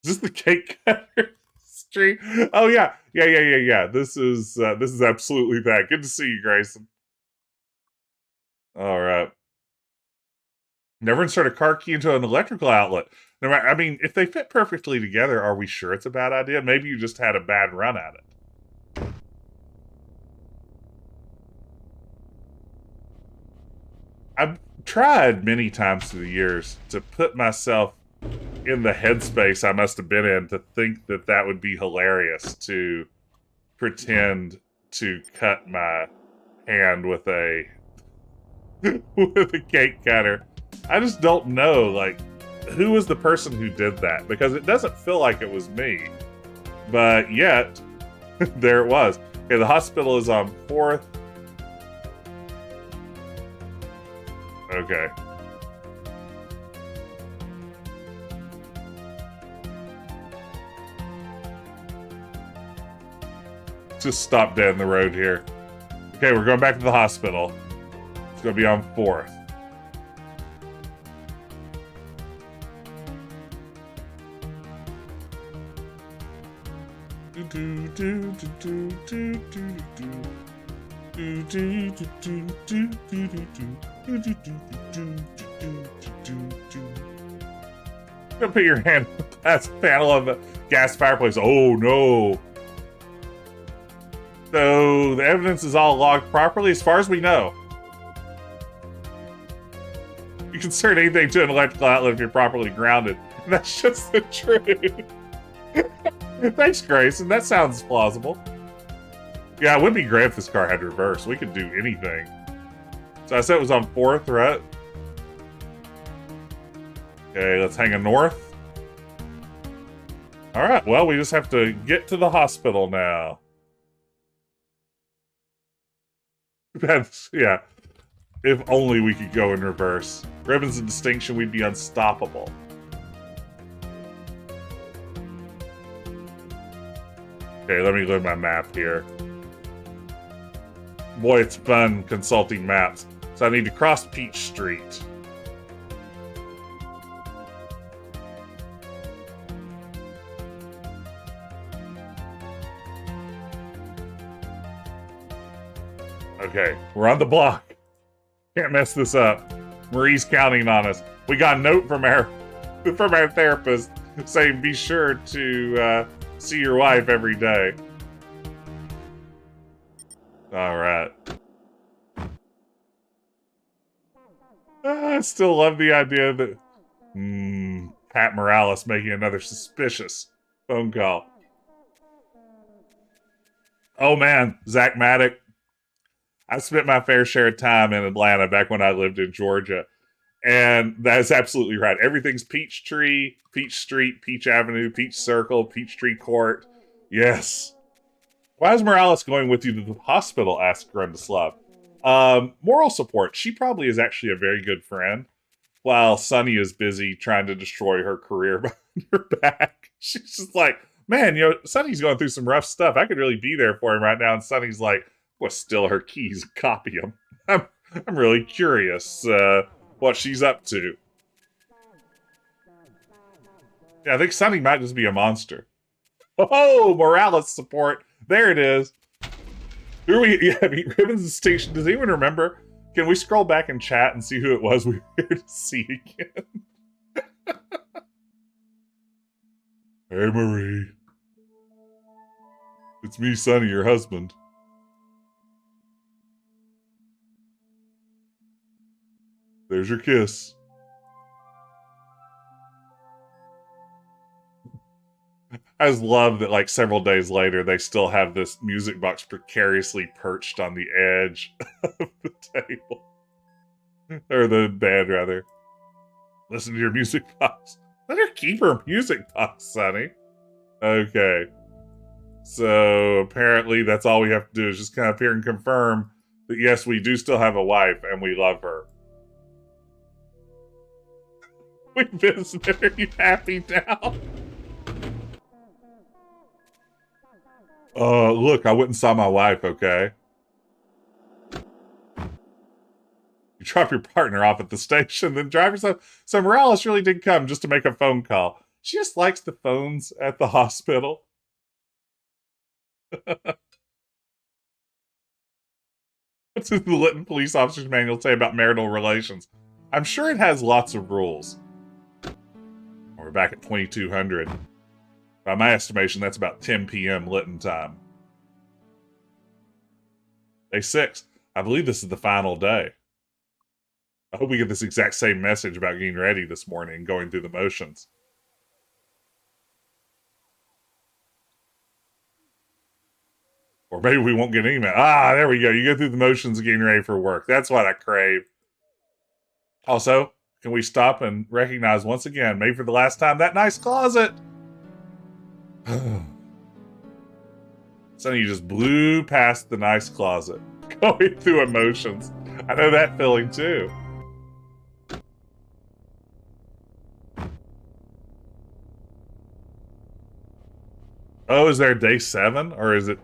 Is this the cake cutter stream? Oh yeah. This is absolutely that. Good to see you, Grayson. All right. Never insert a car key into an electrical outlet. No matter, I mean, if they fit perfectly together, are we sure it's a bad idea? Maybe you just had a bad run at it. I've tried many times through the years to put myself in the headspace I must have been in to think that that would be hilarious to pretend to cut my hand with a with a cake cutter. I just don't know, like, who was the person who did that? Because it doesn't feel like it was me. But yet, there it was. Okay, the hospital is on 4th. Okay. Just stop dead in the road here. Okay, we're going back to the hospital. It's going to be on 4th. Don't put your hand on the glass panel of the gas fireplace. Oh no. So the evidence is all logged properly as far as we know. You can insert anything to an electrical outlet if you're properly grounded. And that's just the truth. Thanks, Grayson. That sounds plausible. Yeah, it would be great if this car had reverse. We could do anything. So I said it was on 4th, right? Okay, let's hang a north. Alright, well, we just have to get to the hospital now. Yeah. If only we could go in reverse. Ribbons of distinction, we'd be unstoppable. Okay, let me load my map here. Boy, it's fun consulting maps. So I need to cross Peach Street. Okay, we're on the block. Can't mess this up. Marie's counting on us. We got a note from our therapist saying be sure to see your wife every day. All right. I still love the idea that Pat Morales making another suspicious phone call. Oh man, Zach Maddock. I spent my fair share of time in Atlanta back when I lived in Georgia. And that is absolutely right. Everything's Peachtree, Peach Street, Peach Avenue, Peach Circle, Peachtree Court. Yes. Why is Morales going with you to the hospital? Asked Grundislav. Moral support. She probably is actually a very good friend. While Sonny is busy trying to destroy her career behind her back. She's just like, man, you know, Sonny's going through some rough stuff. I could really be there for him right now. And Sonny's like, well, steal her keys, copy them. I'm really curious what she's up to. Yeah, I think Sonny might just be a monster. Oh, Morales support. There it is. Who are we? Yeah, I mean, Ribbons Station. Does anyone remember? Can we scroll back and chat and see who it was we were here to see again? Hey, Marie. It's me, Sonny, your husband. There's your kiss. I just love that, like, several days later, they still have this music box precariously perched on the edge of the table. Or the bed, rather. Listen to your music box. Let her keep her music box, Sonny. Okay. So apparently that's all we have to do is just come up here and confirm that yes, we do still have a wife and we love her. We visited. Are you happy now? Look, I went and saw my wife, okay? You drop your partner off at the station, then drive yourself. So Morales really did come just to make a phone call. She just likes the phones at the hospital. What does the Lytton Police Officer's Manual say about marital relations? I'm sure it has lots of rules. We're back at 2200. By my estimation, that's about 10 p.m. Lytton time. Day 6. I believe this is the final day. I hope we get this exact same message about getting ready this morning and going through the motions. Or maybe we won't get an email. Ah, there we go. You go through the motions of getting ready for work. That's what I crave. Also, can we stop and recognize once again, maybe for the last time, that nice closet? Sonny, you just blew past the nice closet. Going through emotions. I know that feeling too. Oh, is there a day 7? Or is it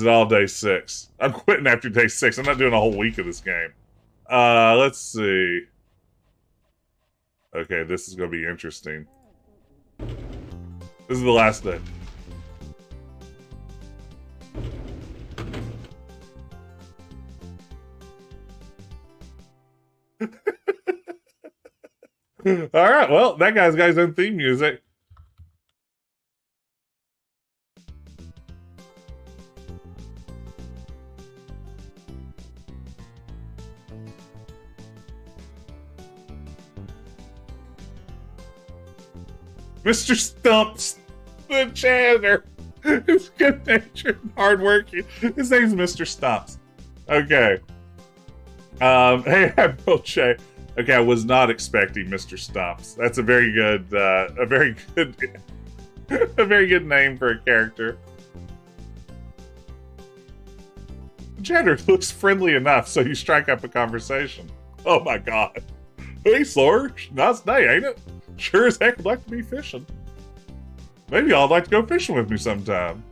all day 6? I'm quitting after day 6. I'm not doing a whole week of this game. Let's see. Okay, this is going to be interesting. This is the last day. Alright, well, that guy's got his own theme music. Mr. Stumps, the janitor, who's good-natured and hardworking. His name's Mr. Stumps. Okay. Hey, Admiral Che. Okay, I was not expecting Mr. Stumps. That's a very good, a very good name for a character. The janitor looks friendly enough, so you strike up a conversation. Oh my god. Hey, Sarge. Nice day, ain't it? Sure as heck would like to be fishing. Maybe y'all'd like to go fishing with me sometime.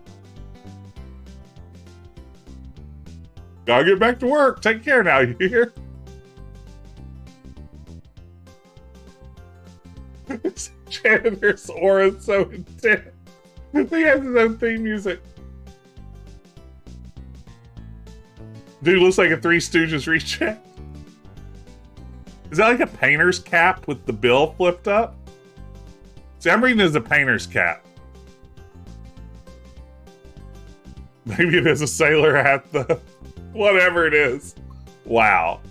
Gotta get back to work. Take care now, you hear? This janitor's aura is so intense. He has his own theme music. Dude looks like a Three Stooges recheck. Is that like a painter's cap with the bill flipped up? See, I'm reading it as a painter's cap. Maybe it is a sailor hat, though. Whatever it is. Wow.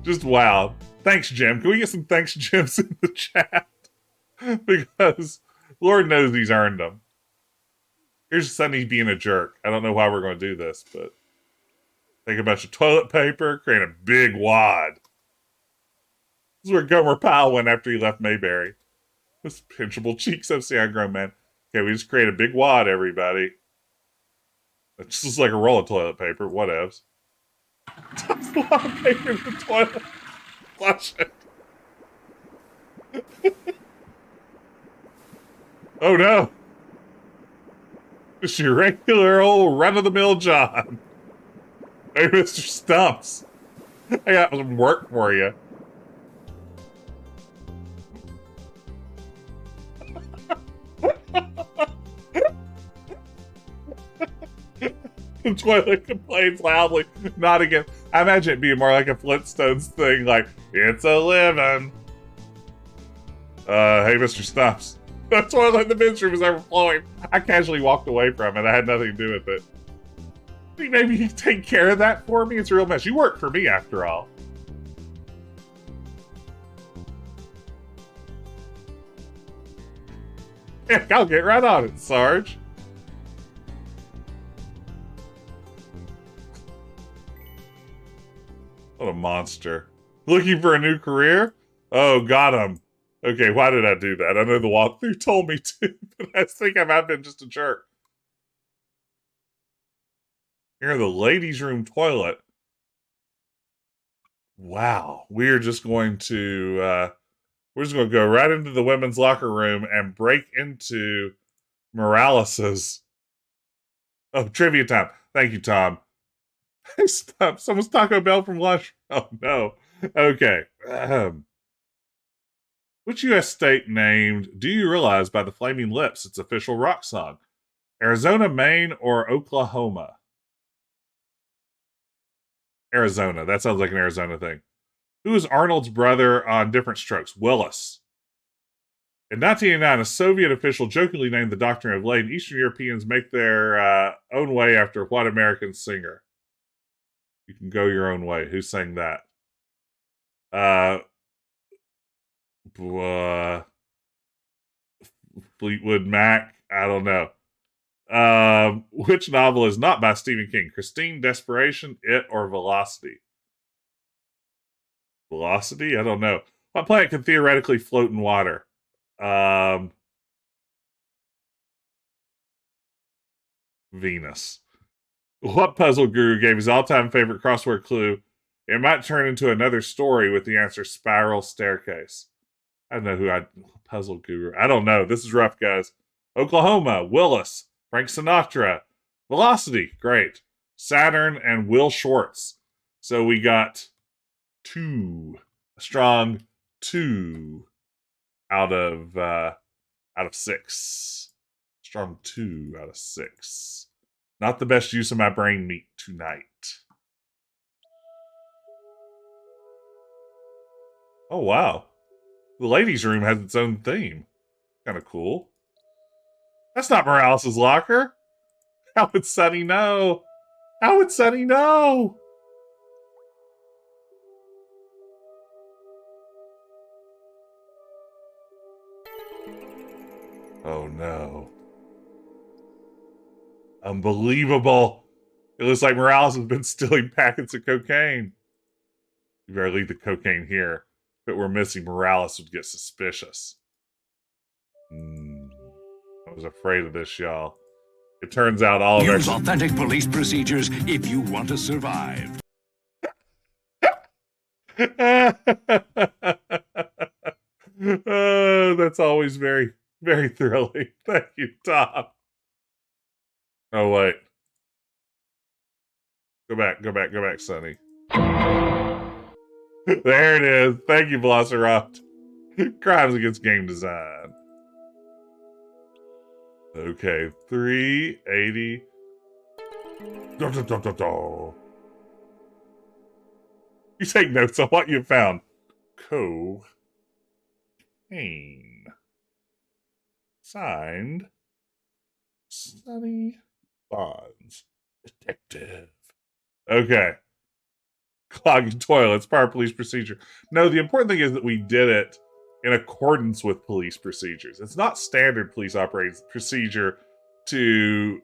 Just wow. Thanks, Jim. Can we get some thanks, Jims, in the chat? Because Lord knows he's earned them. Here's Sonny being a jerk. I don't know why we're going to do this, but take a bunch of toilet paper, create a big wad. This is where Gomer Pyle went after he left Mayberry. This pinchable cheeks of see, I grown man. Okay, we just create a big wad, everybody. It just looks like a roll of toilet paper. Whatevs. That's a lot of paper in the toilet. Flush it. Oh no. Just your regular old run-of-the-mill John. Hey, Mr. Stumps. I got some work for you. The toilet complains loudly. Not again. I imagine it being more like a Flintstones thing, like, it's a living. Hey, Mr. Stumps. The toilet in the men's room is overflowing. I casually walked away from it. I had nothing to do with it. Think maybe you can take care of that for me? It's a real mess. You work for me, after all. Heck, I'll get right on it, Sarge. What a monster. Looking for a new career? Oh, got him. Okay, why did I do that? I know the walkthrough told me to, but I think I might have been just a jerk. Near the ladies' room toilet. Wow. We're just going to go right into the women's locker room and break into Morales's. Oh, trivia time. Thank you, Tom. Stop. Someone's Taco Bell from lunch. Oh, no. Okay. Which U.S. state named Do You Realize by the Flaming Lips its official rock song? Arizona, Maine, or Oklahoma? Arizona. That sounds like an Arizona thing. Who is Arnold's brother on Different Strokes? Willis. In 1989, a Soviet official jokingly named the doctrine of letting Eastern Europeans make their own way after what American singer? You can go your own way. Who sang that? Fleetwood Mac? I don't know. Which novel is not by Stephen King? Christine, Desperation, It, or Velocity? Velocity? I don't know. What planet can theoretically float in water? Venus. What puzzle guru gave his all-time favorite crossword clue? It might turn into another story with the answer Spiral Staircase. I don't know who puzzle guru. I don't know. This is rough, guys. Oklahoma, Willis, Frank Sinatra, Velocity, great. Saturn and Will Schwartz. So we got 2, a strong 2 out of 6. Strong 2 out of 6. Not the best use of my brain meat tonight. Oh, wow. The ladies' room has its own theme. Kind of cool. That's not Morales' locker. How would Sonny know? How would Sonny know? Oh, no. Unbelievable. It looks like Morales has been stealing packets of cocaine. We better leave the cocaine here. If it were missing, Morales would get suspicious. I was afraid of this, y'all. It turns out all of
Use authentic police procedures if you want to survive.
That's always very, very thrilling. Thank you, Tom. Oh, wait. Go back, Sonny. There it is. Thank you, Velociraptor. Crimes against game design. Okay, 380. You take notes on what you found. Cocaine. Signed, Sonny Bonds, Detective. Okay. Clogging toilets, part of police procedure. No, the important thing is that we did it in accordance with police procedures. It's not standard police operating procedure to,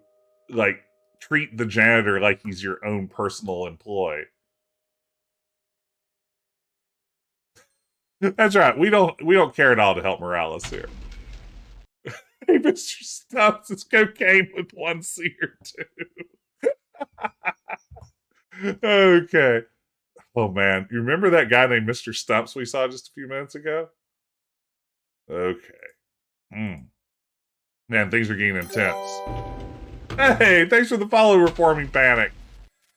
like, treat the janitor like he's your own personal employee. That's right. We don't care at all to help Morales here. Hey, Mr. Stubbs, it's cocaine with 1 C or 2. Okay. Oh, man. You remember that guy named Mr. Stumps we saw just a few minutes ago? Okay. Man, things are getting intense. Hey, thanks for the follow, Reforming Panic.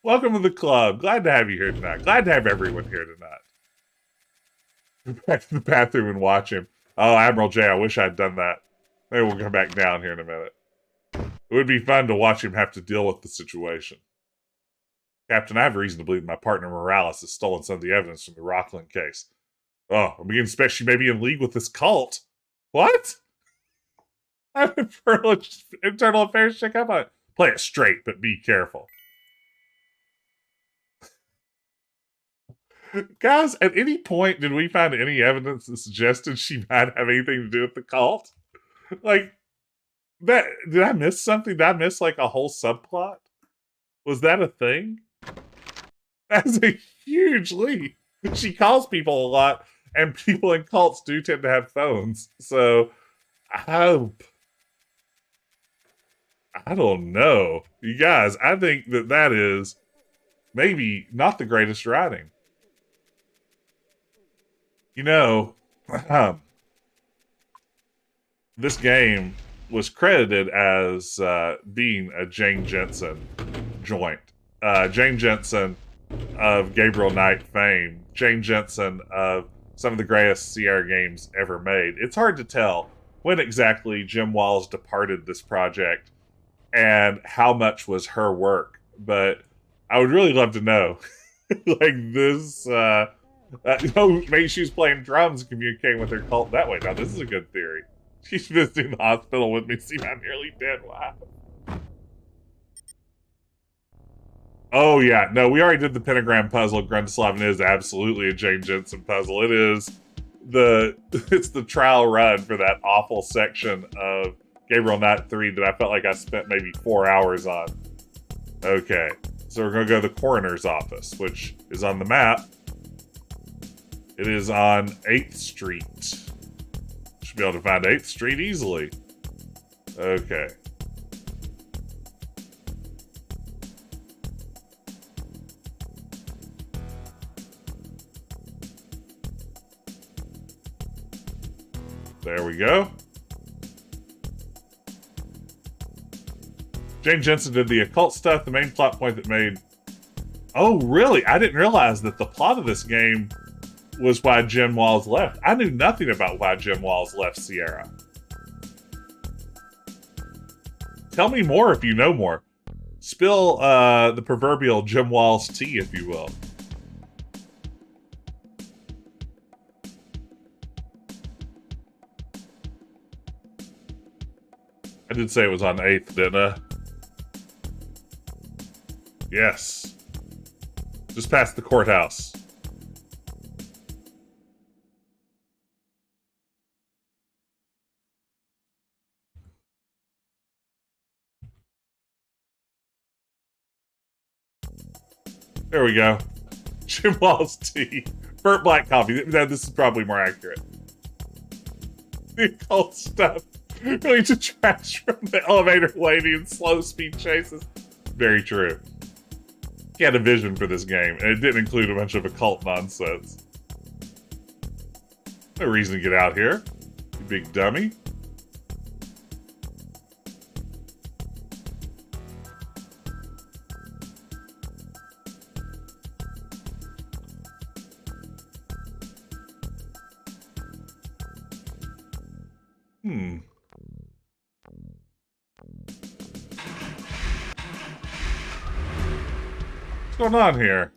Welcome to the club. Glad to have you here tonight. Glad to have everyone here tonight. Go back to the bathroom and watch him. Oh, Admiral J, I wish I'd done that. Maybe we'll come back down here in a minute. It would be fun to watch him have to deal with the situation. Captain, I have reason to believe my partner Morales has stolen some of the evidence from the Rockland case. Oh, I'm beginning to suspect she may be in league with this cult. What? I have internal affairs to check up on it. Play it straight, but be careful. Guys, at any point did we find any evidence that suggested she might have anything to do with the cult? Like, that, did I miss something? Did I miss, like, a whole subplot? Was that a thing? That's a huge leap. She calls people a lot, and people in cults do tend to have phones. So, I hope. I don't know. You guys, I think that is maybe not the greatest writing. You know, this game was credited as being a Jane Jensen joint. Jane Jensen of Gabriel Knight fame. Jane Jensen of some of the greatest Sierra games ever made. It's hard to tell when exactly Jim Walls departed this project and how much was her work, but I would really love to know. Like this, maybe she was playing drums and communicating with her cult that way. Now, this is a good theory. She's visiting the hospital with me, see my nearly dead wife. Oh, yeah. No, we already did the pentagram puzzle. Grundslavn is absolutely a Jane Jensen puzzle. It's the trial run for that awful section of Gabriel Knight 3 that I felt like I spent maybe 4 hours on. Okay. So we're going to go to the coroner's office, which is on the map. It is on 8th Street. Should be able to find 8th Street easily. Okay. There we go. Jane Jensen did the occult stuff, the main plot point that made... Oh, really? I didn't realize that the plot of this game was why Jim Walls left. I knew nothing about why Jim Walls left Sierra. Tell me more if you know more. Spill the proverbial Jim Walls tea, if you will. I did say it was on 8th, didn't I? Yes. Just past the courthouse. There we go. Jim Walls tea. Burnt black coffee. This is probably more accurate. The occult stuff. Really detracts from the elevator lady and slow speed chases. Very true. He had a vision for this game, and it didn't include a bunch of occult nonsense. No reason to get out here, you big dummy. What's going on here?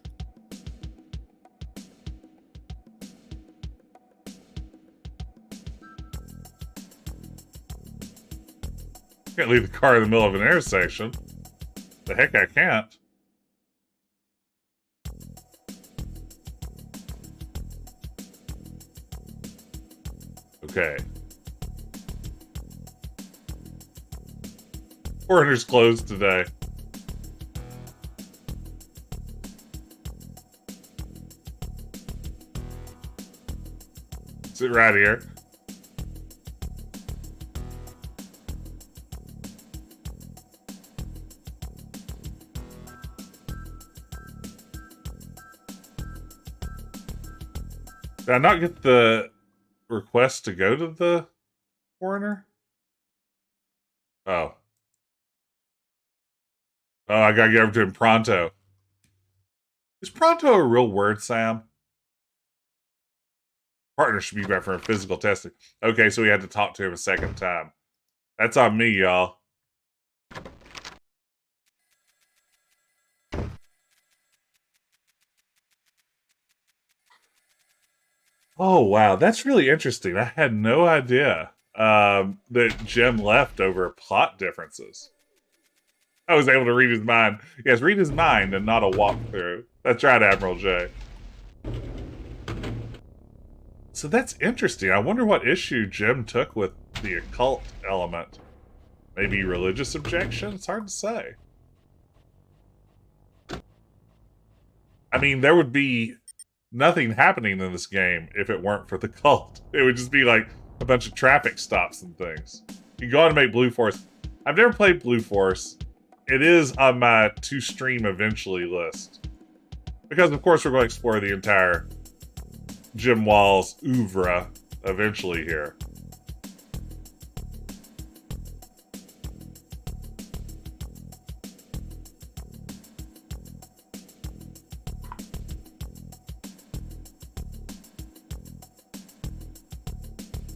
Can't leave the car in the middle of an intersection. The heck I can't. Okay. Coroner's closed today. Sit right here. Did I not get the request to go to the coroner? Oh. Oh, I gotta get over to him pronto. Is pronto a real word, Sam? Partner should be back for a physical testing. Okay, so we had to talk to him a second time. That's on me, y'all. Oh, wow. That's really interesting. I had no idea that Jim left over plot differences. I was able to read his mind. Yes, read his mind and not a walkthrough. That's right, Admiral J. So that's interesting. I wonder what issue Jim took with the occult element. Maybe religious objection? It's hard to say. I mean, there would be nothing happening in this game if it weren't for the cult. It would just be like a bunch of traffic stops and things. You go on and make Blue Force. I've never played Blue Force. It is on my to stream eventually list. Because, of course, we're going to explore the entire Jim Wall's oeuvre eventually here.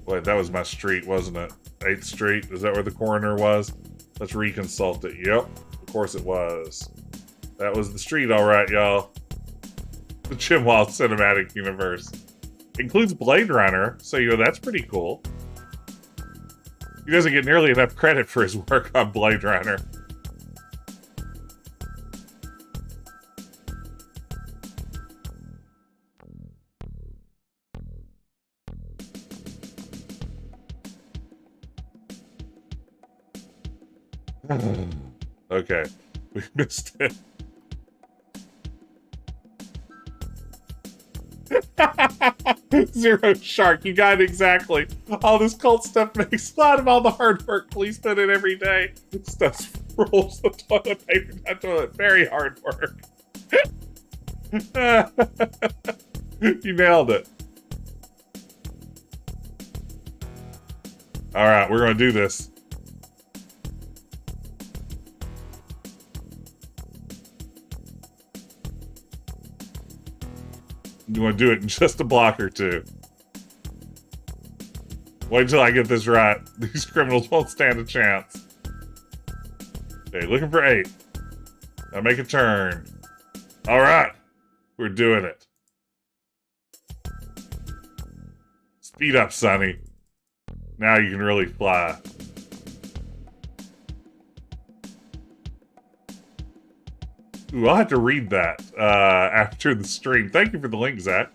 Wait, that was my street, wasn't it? 8th Street? Is that where the coroner was? Let's reconsult it. Yep, of course it was. That was the street, alright, y'all. The Jim Wall Cinematic Universe. Includes Blade Runner, so, you know, that's pretty cool. He doesn't get nearly enough credit for his work on Blade Runner. Okay, we missed it. Zero Shark, you got it exactly. All this cult stuff makes a lot of all the hard work police put in every day. Stuff rolls the toilet paper down toilet. Very hard work. You nailed it. Alright, we're gonna do this. You want to do it in just a block or two. Wait until I get this right. These criminals won't stand a chance. Okay, looking for 8. Now make a turn. Alright. We're doing it. Speed up, Sonny. Now you can really fly. Ooh, I'll have to read that after the stream. Thank you for the link, Zach.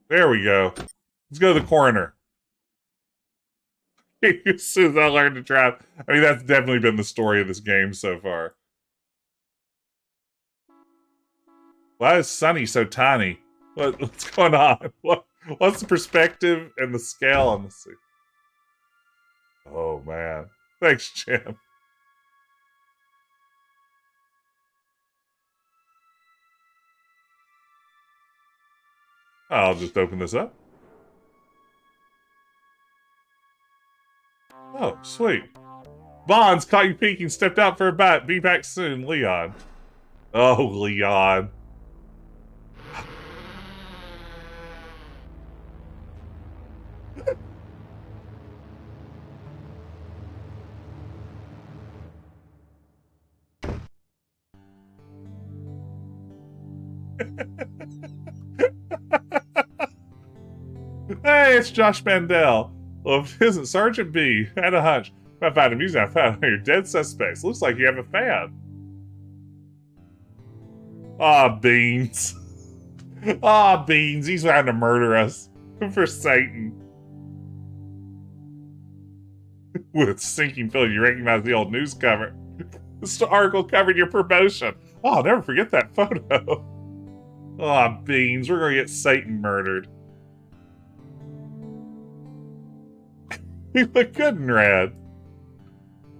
There we go. Let's go to the coroner. As soon as I learned to drive. I mean, that's definitely been the story of this game so far. Why is Sonny so tiny? What's going on? What's the perspective and the scale on this thing? Oh, man. Thanks, Jim. I'll just open this up. Oh, sweet. Bonds caught you peeking, stepped out for a bite. Be back soon, Leon. Oh, Leon. Hey, it's Josh Mandel. Well, if it isn't Sergeant B, I had a hunch. If I find amusing, I found your dead suspects. Looks like you have a fan. Aw, Beans. Aw, Beans. He's trying to murder us. For Satan. With a sinking feeling, you recognize the old news cover. This article covered your promotion. Oh, I'll never forget that photo. Aw, Beans. We're gonna get Satan murdered. You look good in red.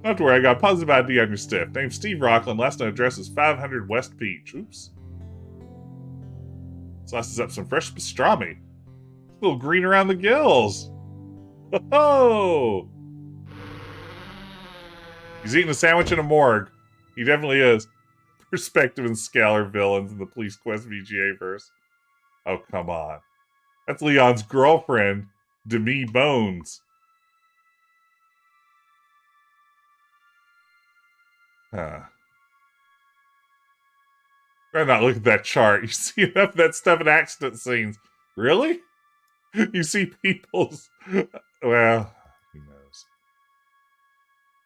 Not to worry, I got a positive ID on your stiff. Name's Steve Rockland. Last known address is 500 West Beach. Oops. Slices up some fresh pastrami. A little green around the gills. Oh! He's eating a sandwich in a morgue. He definitely is. Perspective and Scalar villains in the Police Quest VGA verse. Oh, come on. That's Leon's girlfriend, Demi Bones. Huh. Better not look at that chart. You see enough of that stuff in accident scenes. Really? You see people's... Well, who knows.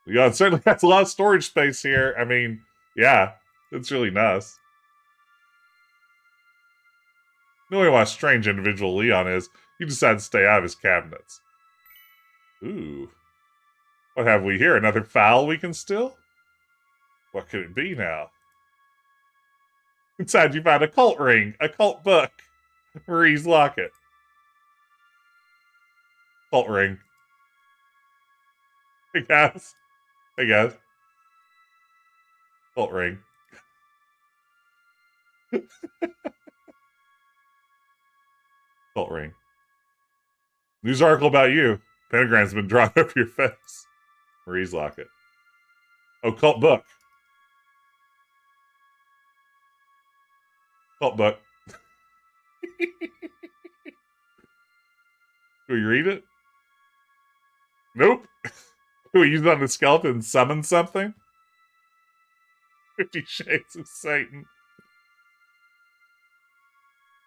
Leon certainly has a lot of storage space here. I mean, yeah, it's really nice. Knowing what a strange individual Leon is, he decided to stay out of his cabinets. Ooh. What have we here? Another file we can steal? What could it be now? Inside you find a cult ring, a cult book, Marie's locket. Cult ring. Hey guys. Hey guys. Cult ring. Cult ring. News article about you. Pentagram's been drawn over your face. Marie's locket. Oh, cult book. Cult book. Do we read it? Nope. Do we use it on the skeleton and summon something? 50 Shades of Satan.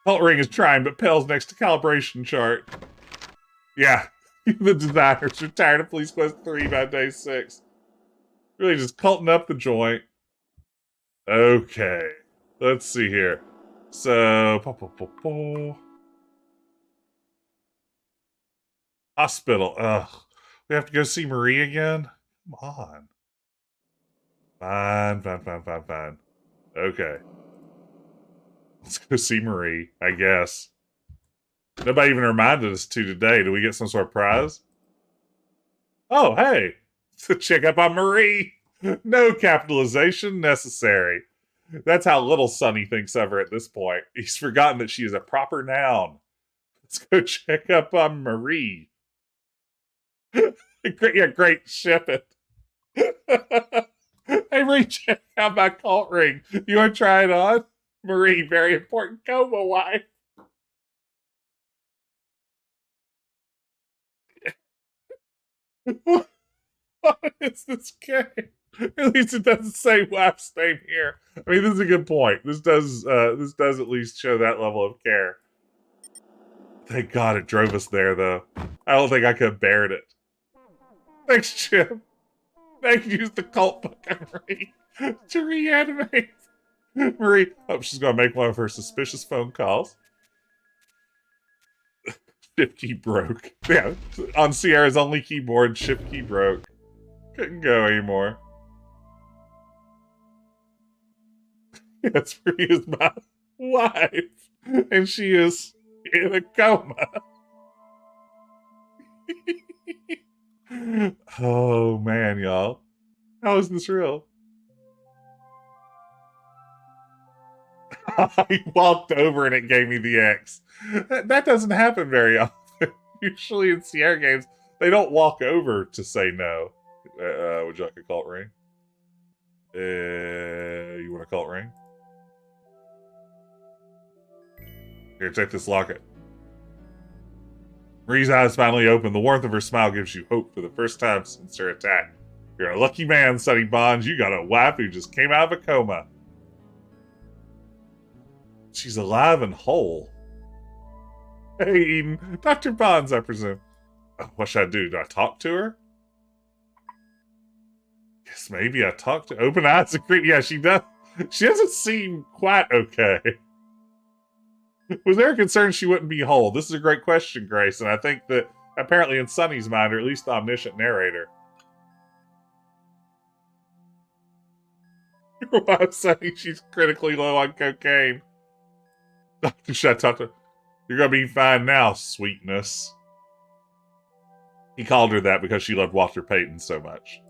Cult ring is trying, but pales next to calibration chart. Yeah, the designers are tired of Police Quest 3 by day 6. Really just culting up the joint. Okay, let's see here. So, hospital. Ugh, we have to go see Marie again? Come on. Fine. Okay. Let's go see Marie, I guess. Nobody even reminded us to today. Do we get some sort of prize? Oh, hey. To check up on Marie. No capitalization necessary. That's how little Sonny thinks of her at this point. He's forgotten that she is a proper noun. Let's go check up on Marie. Great. Ship it. Hey, Marie, check out my cult ring. You want to try it on? Marie, very important coma wife. What is this game? At least it doesn't say wife's name here. I mean, this is a good point. This does at least show that level of care. Thank God it drove us there, though. I don't think I could have bared it. Thanks, Jim. I can use the cult book on Marie to reanimate. Marie, she's gonna make one of her suspicious phone calls. Shift key broke. Yeah, on Sierra's only keyboard, shift key broke. Couldn't go anymore. Yes, Marie is my wife, and she is in a coma. Oh man, y'all. How is this real? I walked over and it gave me the X. That doesn't happen very often. Usually in Sierra games, they don't walk over to say no. Would you like a cult ring? You want a cult ring? Here, take this locket. Marie's eyes finally open. The warmth of her smile gives you hope for the first time since her attack. You're a lucky man, Sonny Bonds. You got a wife who just came out of a coma. She's alive and whole. Hey, Eden. Dr. Bonds, I presume. What should I do? Do I talk to her? Yes, maybe I talk to... Open eyes and creep. Yeah, she does. She doesn't seem quite okay. Was there a concern she wouldn't be whole? This is a great question, Grace, and I think that apparently in Sonny's mind, or at least the omniscient narrator. Your wife's saying she's critically low on cocaine. Doctor, should I talk to her? You're gonna be fine now, sweetness. He called her that because she loved Walter Payton so much.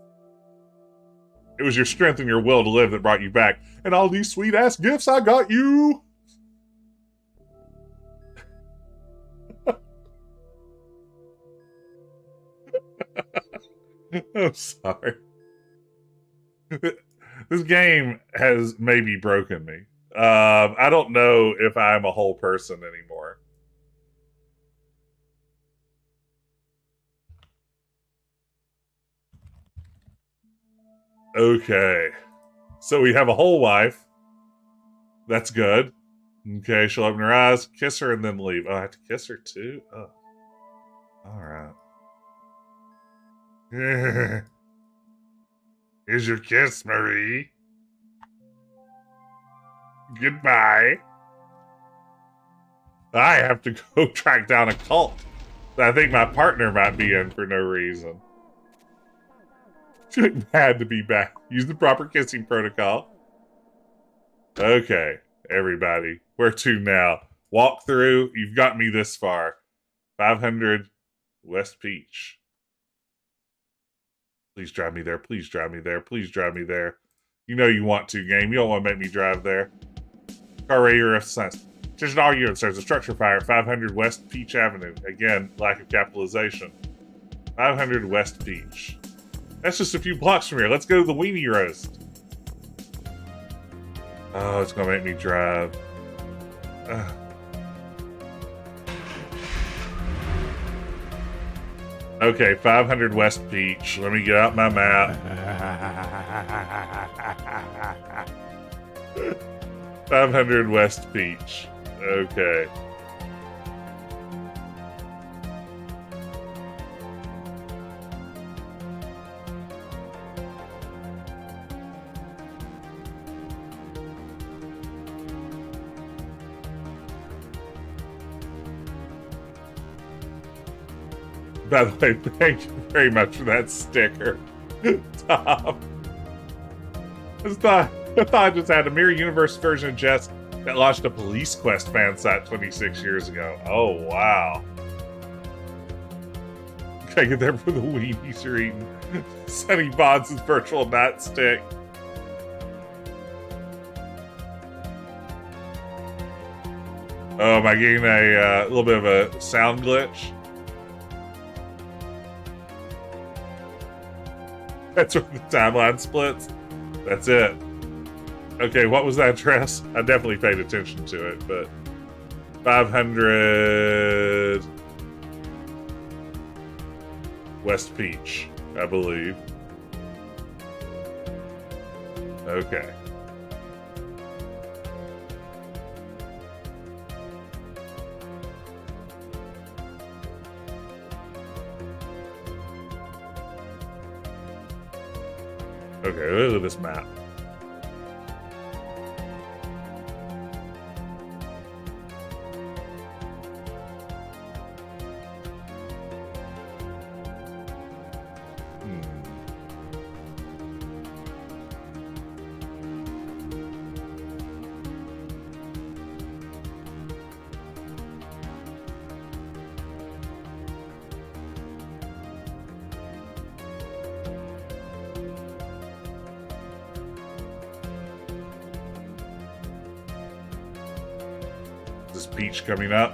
It was your strength and your will to live that brought you back, and all these sweet-ass gifts I got you! I'm sorry. This game has maybe broken me. I don't know if I'm a whole person anymore. Okay. So we have a whole wife. That's good. Okay, she'll open her eyes, kiss her, and then leave. Oh, I have to kiss her too? Oh. Alright. Here's your kiss, Marie. Goodbye. I have to go track down a cult that I think my partner might be in for no reason. She had to be back. Use the proper kissing protocol. Okay, everybody. Where to now? Walk through. You've got me this far. 500. West Peach. Please drive me there. Please drive me there. Please drive me there. You know you want to, game. You don't want to make me drive there. Car radio emphasized. Attention all units. There's a structure fire at 500 West Peach Avenue. Again, lack of capitalization. 500 West Peach. That's just a few blocks from here. Let's go to the weenie roast. Oh, it's gonna make me drive. Okay, 500 West Peach. Let me get out my map. 500 West Peach. Okay. By the way, thank you very much for that sticker, Tom. I thought I just had a Mirror Universe version of Jess that launched a Police Quest fan site 26 years ago. Oh, wow. Gotta get there for the weenies you're eating. Sonny Bonds' virtual nightstick. Oh, am I getting a little bit of a sound glitch? That's where the timeline splits. That's it. Okay, what was that address? I definitely paid attention to it, but 500 West Peach, I believe. Okay. Okay, look at this map. This Peach coming up.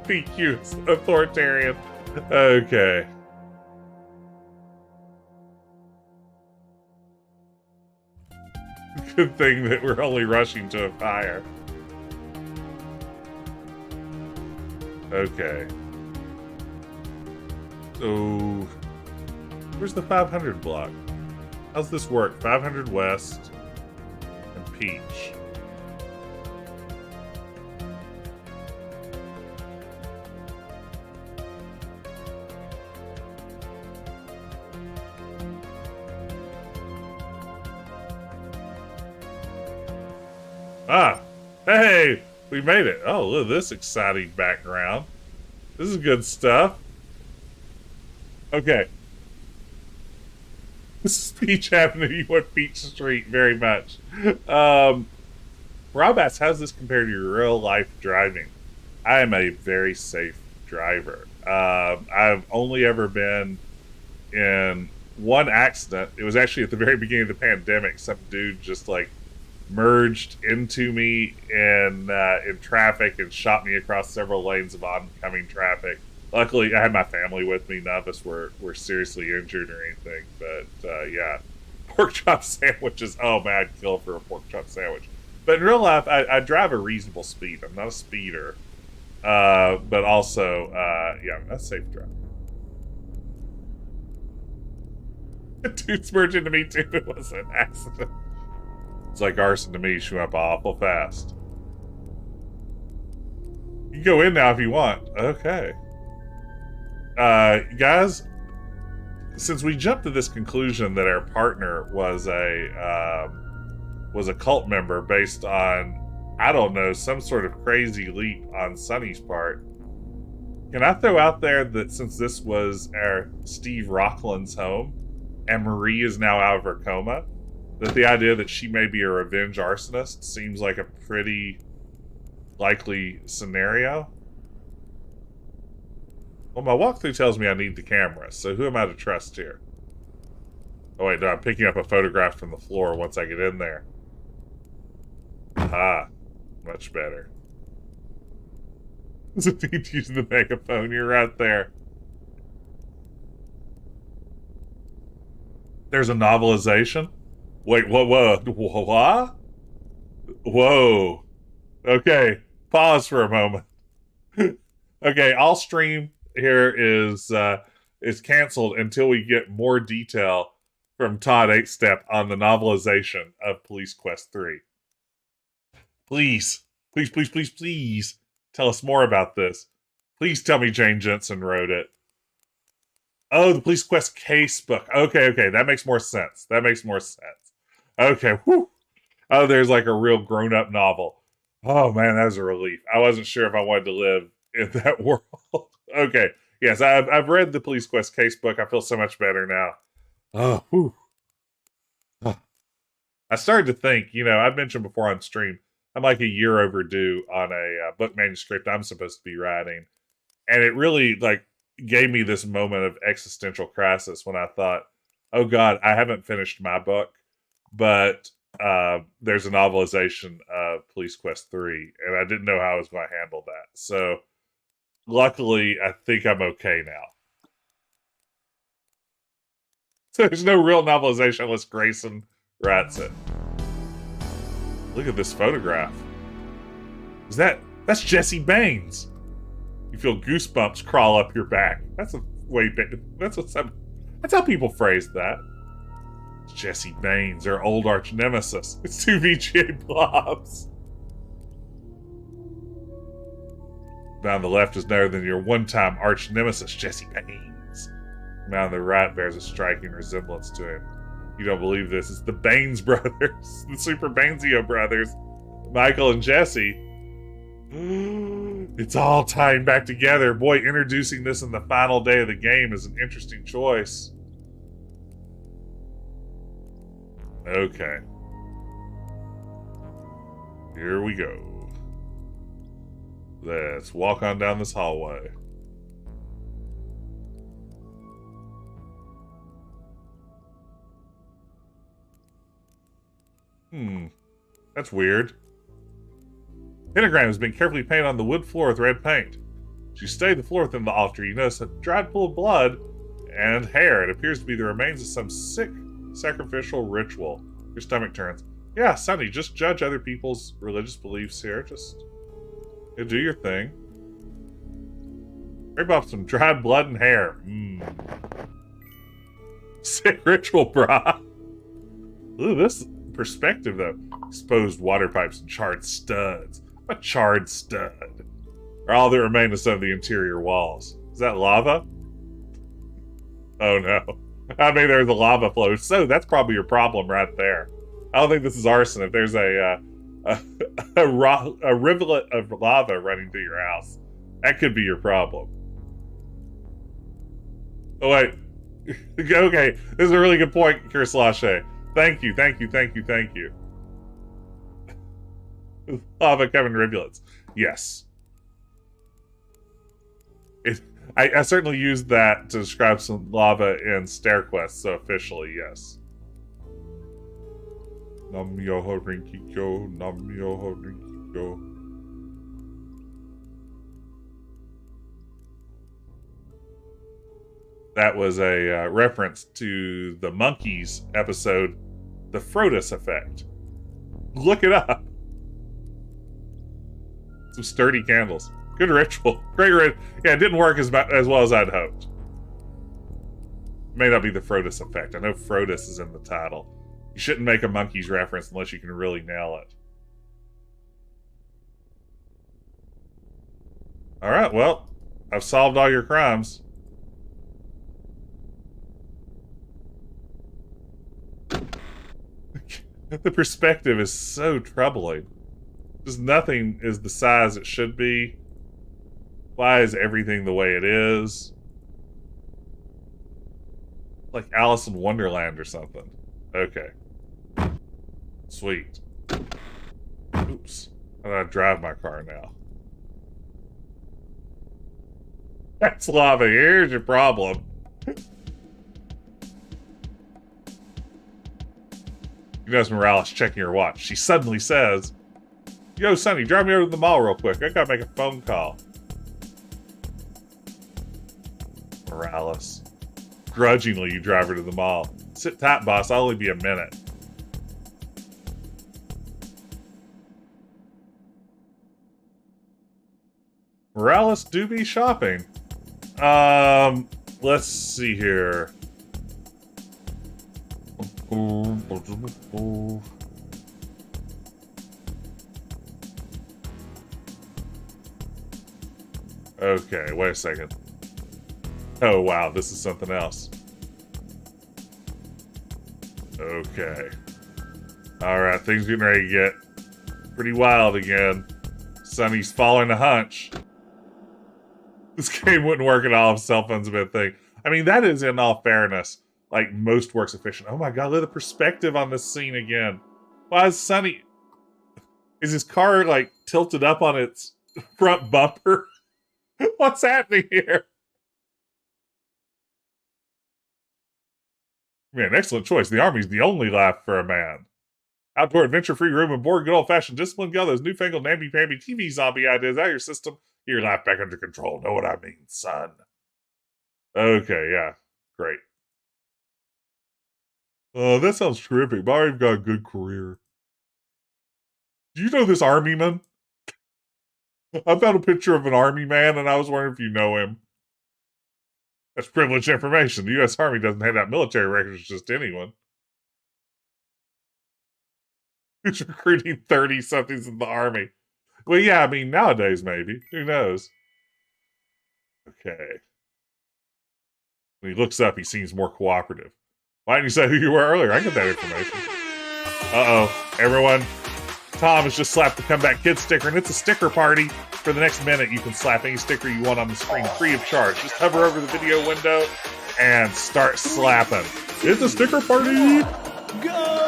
PQ is authoritarian. Okay. Good thing that we're only rushing to a fire. Okay. So, where's the 500 block? How's this work? 500 West and Peach. Ah! Hey! We made it. Oh, look at this exciting background. This is good stuff. Okay. This is Peach Avenue. You want Peach Street very much. Rob asks, how does this compare to your real life driving? I am a very safe driver. I've only ever been in one accident. It was actually at the very beginning of the pandemic. Some dude just like merged into me in traffic and shot me across several lanes of oncoming traffic. Luckily, I had my family with me. None of us were seriously injured or anything. But yeah, pork chop sandwiches. Oh man, I'd kill for a pork chop sandwich. But in real life, I drive a reasonable speed. I'm not a speeder, but also yeah, I'm a safe driver. Dude merged into me too. It was an accident. It's like arson to me. She went up awful fast. You can go in now if you want. Okay. Guys, since we jumped to this conclusion that our partner was a cult member based on, I don't know, some sort of crazy leap on Sonny's part, Can I throw out there that since this was our Steve Rockland's home, and Marie is now out of her coma, that the idea that she may be a revenge arsonist seems like a pretty likely scenario? Well, my walkthrough tells me I need the camera, so who am I to trust here? Oh wait, no, I'm picking up a photograph from the floor once I get in there. Ah, much better. There's a need to use the megaphone, you're right there. There's a novelization? Wait, what? Whoa. Okay, pause for a moment. Okay, all stream here is canceled until we get more detail from Todd 8-Step on the novelization of Police Quest 3. Please tell us more about this. Please tell me Jane Jensen wrote it. Oh, the Police Quest case book. Okay, that makes more sense. Okay, whew. Oh, there's like a real grown-up novel. Oh man, that was a relief. I wasn't sure if I wanted to live in that world. Okay, yes, I've read the Police Quest case book. I feel so much better now. Oh, whew. I started to think, I've mentioned before on stream, I'm like a year overdue on a book manuscript I'm supposed to be writing. And it really, gave me this moment of existential crisis when I thought, oh God, I haven't finished my book, but there's a novelization of Police Quest 3, and I didn't know how I was going to handle that. So, luckily, I think I'm okay now. So there's no real novelization unless Grayson writes it. Look at this photograph. That's Jesse Baines. You feel goosebumps crawl up your back. That's how people phrase that. It's Jesse Baines, their old arch nemesis. It's two VGA blobs. Down the left is none than your one-time arch nemesis, Jesse Baines. Down the right bears a striking resemblance to him. You don't believe this. It's the Baines brothers. The Super Bainesio brothers. Michael and Jesse. It's all tying back together. Boy, introducing this in the final day of the game is an interesting choice. Okay. Here we go. Let's walk on down this hallway. That's weird. Pentagram has been carefully painted on the wood floor with red paint. As you study the floor within the altar, you notice a dried pool of blood and hair. It appears to be the remains of some sick sacrificial ritual. Your stomach turns. Yeah, Sonny, just judge other people's religious beliefs here. Just do your thing. Rip off some dried blood and hair. Sick ritual, brah. Ooh, this perspective, though. Exposed water pipes and charred studs. A charred stud. Are all that remain of some of the interior walls. Is that lava? Oh no. I mean, there's a lava flow. So that's probably your problem right there. I don't think this is arson. If there's a rivulet of lava running through your house, that could be your problem. Oh wait. Okay, this is a really good point, Kurslache. Thank you. Lava coming rivulets. Yes. I certainly used that to describe some lava in Stair Quest, so officially, yes. Nam Yoho Rinkiko, Nam Yoho Rinkiko. That was a reference to the Monkeys episode, The Frodis Effect. Look it up. Some sturdy candles. Good ritual. Great ritual. Yeah, it didn't work as well as I'd hoped. May not be the Frodis effect. I know Frodis is in the title. You shouldn't make a Monkeys reference unless you can really nail it. Alright, well, I've solved all your crimes. The perspective is so troubling. Just nothing is the size it should be. Why is everything the way it is? Like Alice in Wonderland or something. Okay. Sweet. Oops. How do I drive my car now? That's lava. Here's your problem. You notice Morales checking her watch. She suddenly says, "Yo, Sonny, drive me over to the mall real quick. I gotta make a phone call." Morales. Grudgingly, you drive her to the mall. "Sit tight, boss. I'll only be a minute." Morales do be shopping. Let's see here. Okay, wait a second. Oh, wow, this is something else. Okay. Alright, things getting ready to get pretty wild again. Sonny's following a hunch. This game wouldn't work at all if cell phones a bit thing. I mean, that is, in all fairness, like most works efficient. Oh my god, look at the perspective on this scene again. Why is Sonny... Is his car, like, tilted up on its front bumper? What's happening here? Man, excellent choice. The Army's the only life for a man. Outdoor adventure-free room and board, good old-fashioned discipline. Get all those newfangled namby-pamby TV zombie ideas out of your system. Get your life back under control. Know what I mean, son? Okay, yeah. Great. Oh, that sounds terrific. Mario's got a good career. Do you know this army man? I found a picture of an army man, and I was wondering if you know him. That's privileged information. The U.S. Army doesn't hand out military records to just anyone. Who's recruiting 30-somethings in the Army? Well, yeah, I mean, nowadays, maybe. Who knows? Okay. When he looks up, he seems more cooperative. Why didn't you say who you were earlier? I got that information. Uh-oh. Everyone, Tom has just slapped the Comeback Kid sticker, and it's a sticker party. For the next minute, you can slap any sticker you want on the screen free of charge. Just hover over the video window and start slapping. It's a sticker party!
Go!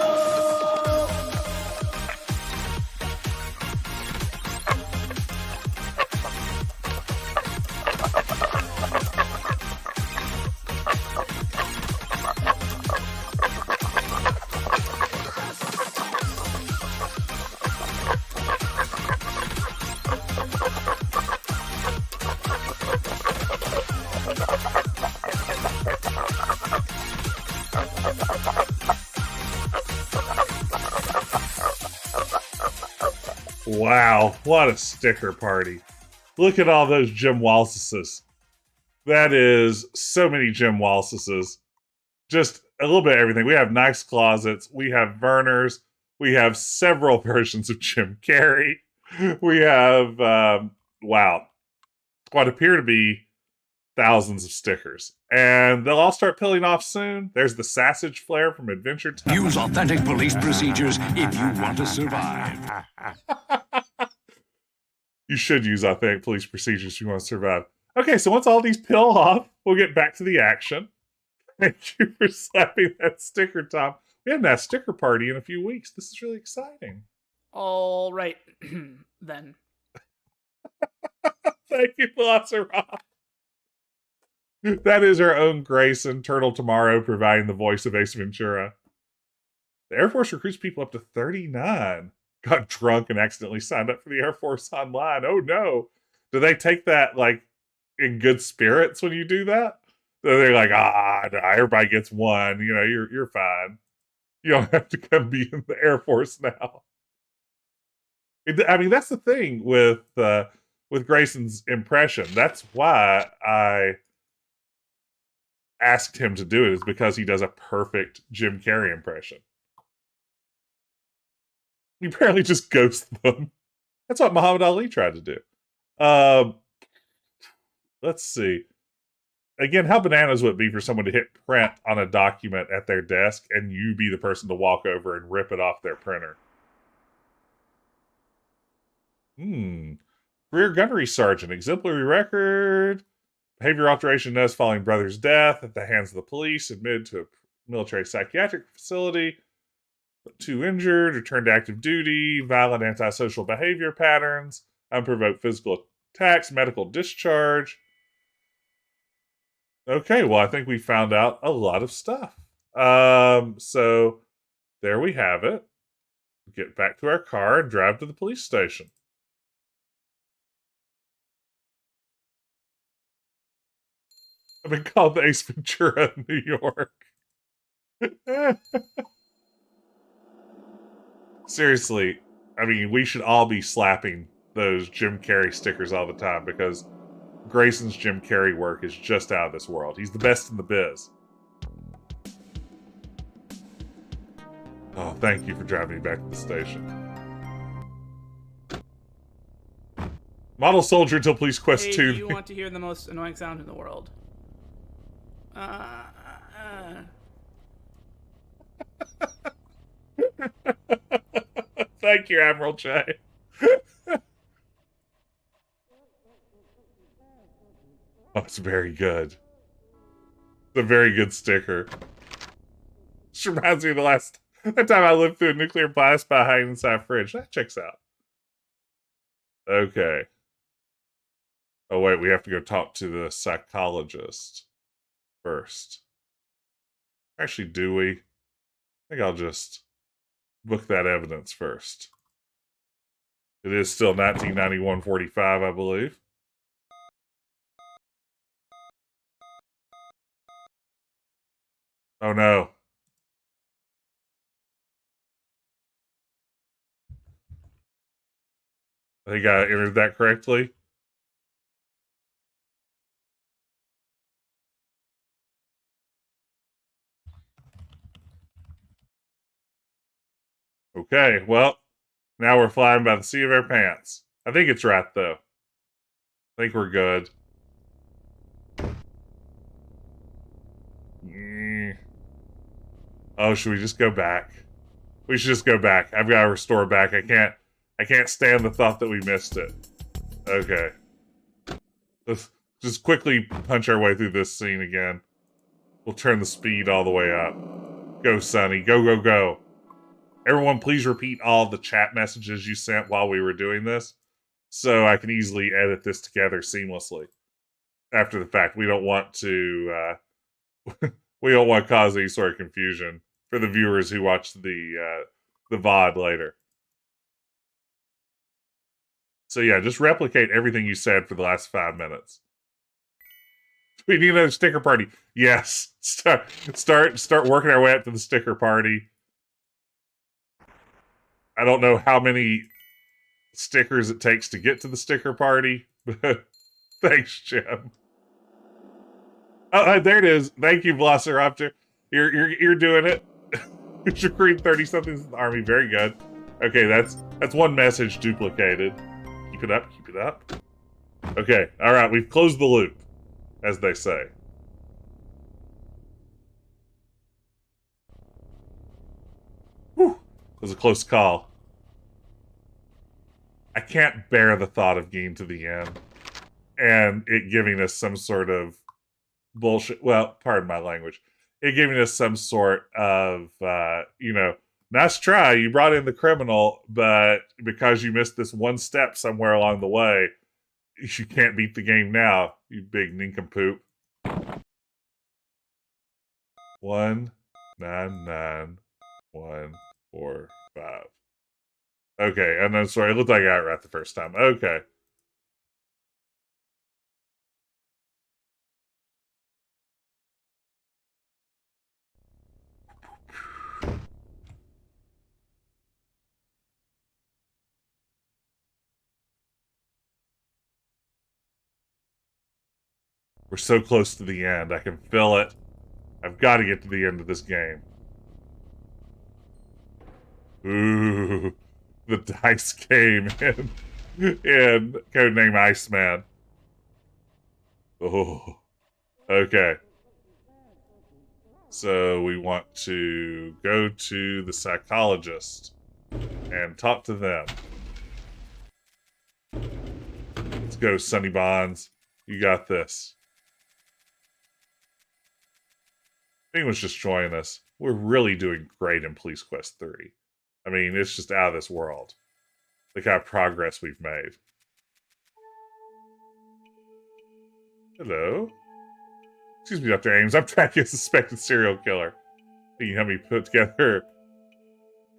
Wow, what a sticker party. Look at all those Jim Walsuses. That is so many Jim Walsuses. Just a little bit of everything. We have nice closets. We have Verners. We have several versions of Jim Carrey. We have, wow, what appear to be thousands of stickers. And they'll all start peeling off soon. There's the sausage flare from Adventure Time.
Use authentic police procedures if you want to survive.
You should use authentic police procedures if you want to survive. Okay, so once all these peel off, we'll get back to the action. Thank you for slapping that sticker, Tom. We haven't had a sticker party in a few weeks. This is really exciting.
All right, then.
Thank you, Velociraptor. That is our own Grayson, Turtle Tomorrow, providing the voice of Ace Ventura. The Air Force recruits people up to 39. Got drunk and accidentally signed up for the Air Force Online. Oh no. Do they take that, like, in good spirits when you do that? So they're like, no, everybody gets one. You know, you're fine. You don't have to come be in the Air Force now. I mean, that's the thing with Grayson's impression. That's why I asked him to do it, is because he does a perfect Jim Carrey impression. He apparently just ghosts them. That's what Muhammad Ali tried to do. Let's see. Again, how bananas would it be for someone to hit print on a document at their desk and you be the person to walk over and rip it off their printer? Rear gunnery sergeant, exemplary record. Behavior alteration notice following brother's death at the hands of the police. Admitted to a military psychiatric facility. 2 injured. Returned to active duty. Violent antisocial behavior patterns. Unprovoked physical attacks. Medical discharge. Okay, well, I think we found out a lot of stuff. So there we have it. Get back to our car and drive to the police station. I've been called the Ace Ventura of New York. Seriously, I mean, we should all be slapping those Jim Carrey stickers all the time because Grayson's Jim Carrey work is just out of this world. He's the best in the biz. Oh, thank you for driving me back to the station. Model soldier until police quest
Hey,
2.
do you want to hear the most annoying sound in the world?
Thank you, Admiral J. Oh, it's very good. It's a very good sticker. This reminds me of that time I lived through a nuclear blast by hiding inside a fridge. That checks out. Okay. Oh, wait, we have to go talk to the psychologist first. Actually, do we? I think I'll just book that evidence first. It is still 1991-45, I believe. Oh no. I think I entered that correctly. Okay, well, now we're flying by the seat of our pants. I think it's right, though. I think we're good. Oh, should we just go back? We should just go back. I've got to restore back. I can't stand the thought that we missed it. Okay. Let's just quickly punch our way through this scene again. We'll turn the speed all the way up. Go, Sonny. Go, go, go. Everyone, please repeat all the chat messages you sent while we were doing this, so I can easily edit this together seamlessly. After the fact, we don't want to cause any sort of confusion for the viewers who watch the VOD later. So yeah, just replicate everything you said for the last 5 minutes. We need another sticker party. Yes, start working our way up to the sticker party. I don't know how many stickers it takes to get to the sticker party, but thanks, Jim. Oh, there it is. Thank you, Velociraptor. You're doing it. You're recruiting 30-somethings in the army. Very good. Okay, that's one message duplicated. Keep it up. Keep it up. Okay, all right. We've closed the loop, as they say. Whew. It was a close call. I can't bear the thought of getting to the end and it giving us some sort of bullshit. Well, pardon my language. It giving us some sort of, nice try. You brought in the criminal, but because you missed this one step somewhere along the way, you can't beat the game now, you big nincompoop. 199145. Okay, and then sorry, it looked like I got it right the first time. Okay. We're so close to the end. I can feel it. I've got to get to the end of this game. Ooh. The dice game in Codename Iceman. Oh. Okay. So we want to go to the psychologist and talk to them. Let's go, Sonny Bonds. You got this. Bing was just showing us. We're really doing great in Police Quest 3. I mean, it's just out of this world. The kind of progress we've made. Hello? Excuse me, Dr. Ames. I'm tracking a suspected serial killer. Can you help me put together...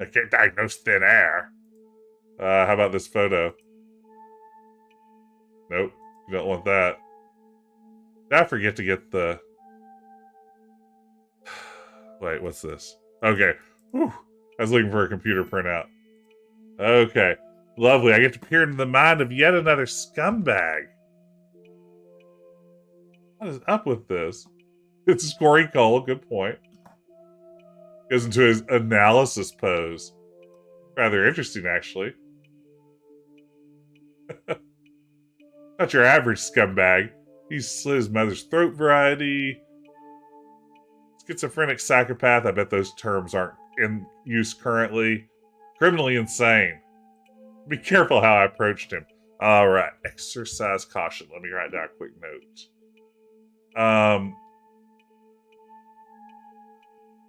I can't diagnose thin air. How about this photo? Nope. You don't want that. Did I forget to get the... Wait, what's this? Okay. Whew. I was looking for a computer printout. Okay. Lovely. I get to peer into the mind of yet another scumbag. What is up with this? It's Corey Cole. Good point. Goes into his analysis pose. Rather interesting, actually. Not your average scumbag. He's slit his mother's throat variety. Schizophrenic psychopath. I bet those terms aren't in use currently. Criminally insane. Be careful how I approached him. Alright. Exercise caution. Let me write down a quick note.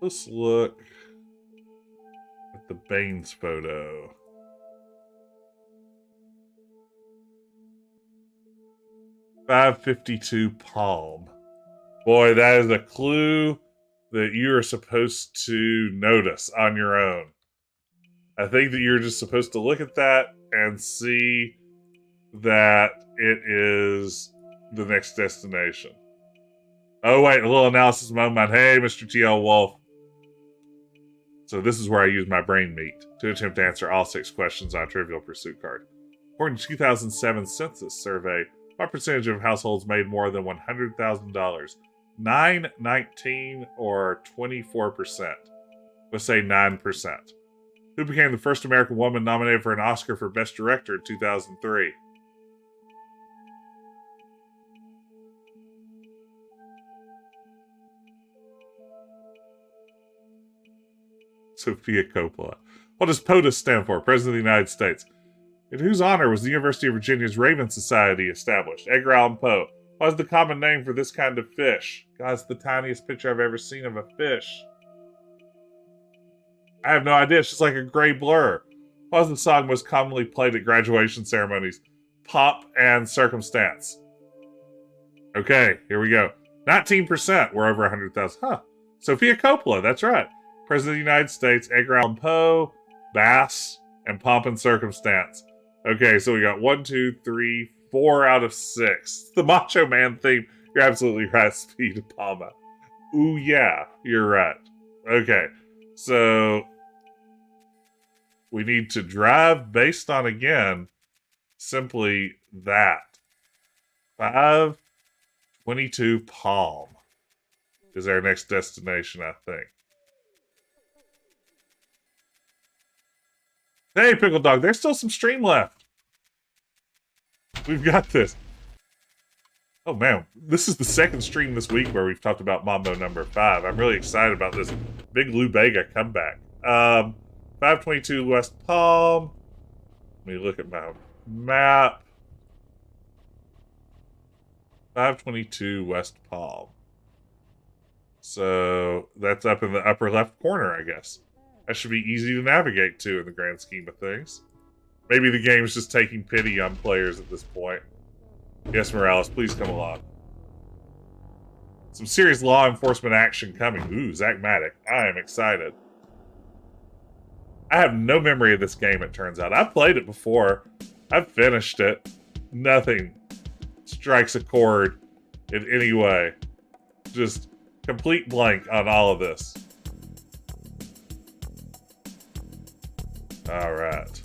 Let's look at the Baines photo. .552 Palm. Boy, that is a clue that you are supposed to notice on your own. I think that you're just supposed to look at that and see that it is the next destination. Oh, wait, a little analysis moment. Hey, Mr. T.L. Wolf. So this is where I use my brain meat to attempt to answer all 6 questions on a Trivial Pursuit card. According to 2007 census survey, what percentage of households made more than $100,000? 9, 19, or 24%? Let's say 9%. Who became the first American woman nominated for an Oscar for Best Director in 2003? Sophia Coppola. What does POTUS stand for? President of the United States. In whose honor was the University of Virginia's Raven Society established? Edgar Allan Poe. What is the common name for this kind of fish? God, it's the tiniest picture I've ever seen of a fish. I have no idea. It's just like a gray blur. What is the song most commonly played at graduation ceremonies? Pop and Circumstance. Okay, here we go. 19%. We're over 100,000. Huh. Sophia Coppola. That's right. President of the United States, Edgar Allan Poe, Bass, and Pomp and Circumstance. Okay, so we got 1, 2, 3, 4 out of 6. The Macho Man theme. You're absolutely right, Speed of Palma. Ooh, yeah, you're right. Okay, so we need to drive based on, again, simply that. 522 Palm is our next destination, I think. Hey, Pickle Dog, there's still some stream left. We've got this. Oh, man. This is the second stream this week where we've talked about Mambo number 5. I'm really excited about this big Lou Bega comeback. 522 West Palm. Let me look at my map. 522 West Palm. So, that's up in the upper left corner, I guess. That should be easy to navigate to in the grand scheme of things. Maybe the game's just taking pity on players at this point. Yes, Morales, please come along. Some serious law enforcement action coming. Ooh, Zach Maddock. I am excited. I have no memory of this game, it turns out. I've played it before. I've finished it. Nothing strikes a chord in any way. Just complete blank on all of this. All right.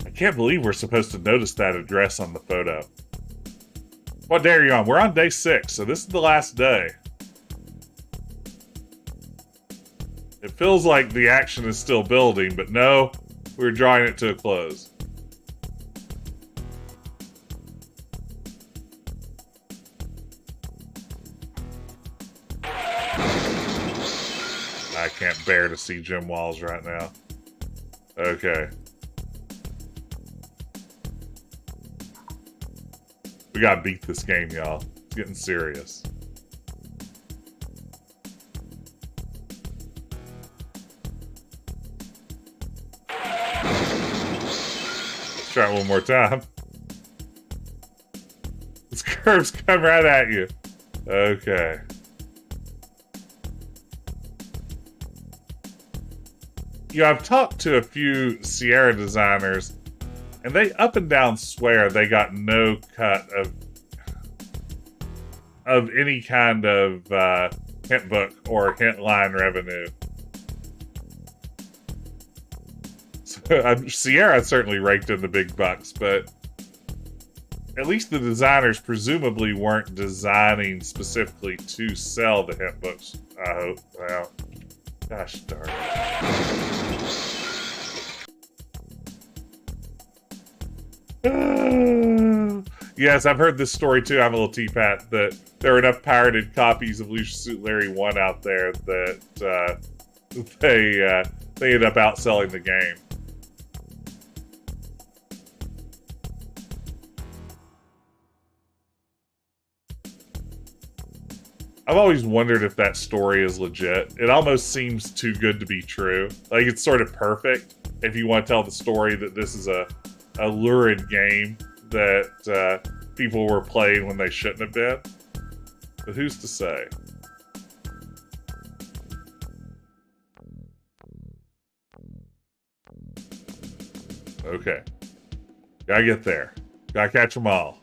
I can't believe we're supposed to notice that address on the photo. What day are you on? We're on day 6, so this is the last day. It feels like the action is still building, but no, we're drawing it to a close. care to see gym walls right now. Okay. We gotta beat this game, y'all. It's getting serious. Let's try it one more time. This curve's come right at you. Okay. Yeah, I've talked to a few Sierra designers, and they up and down swear they got no cut of any kind of hint book or hint line revenue. So, Sierra certainly raked in the big bucks, but at least the designers presumably weren't designing specifically to sell the hint books. I hope. Well, gosh darn it. Yes, I've heard this story too. I'm a little teapat that there are enough pirated copies of Leisure Suit Larry 1 out there that they end up outselling the game. I've always wondered if that story is legit. It almost seems too good to be true. Like, it's sort of perfect if you want to tell the story that this is a lurid game that people were playing when they shouldn't have been. But who's to say? Okay. Gotta get there. Gotta catch them all.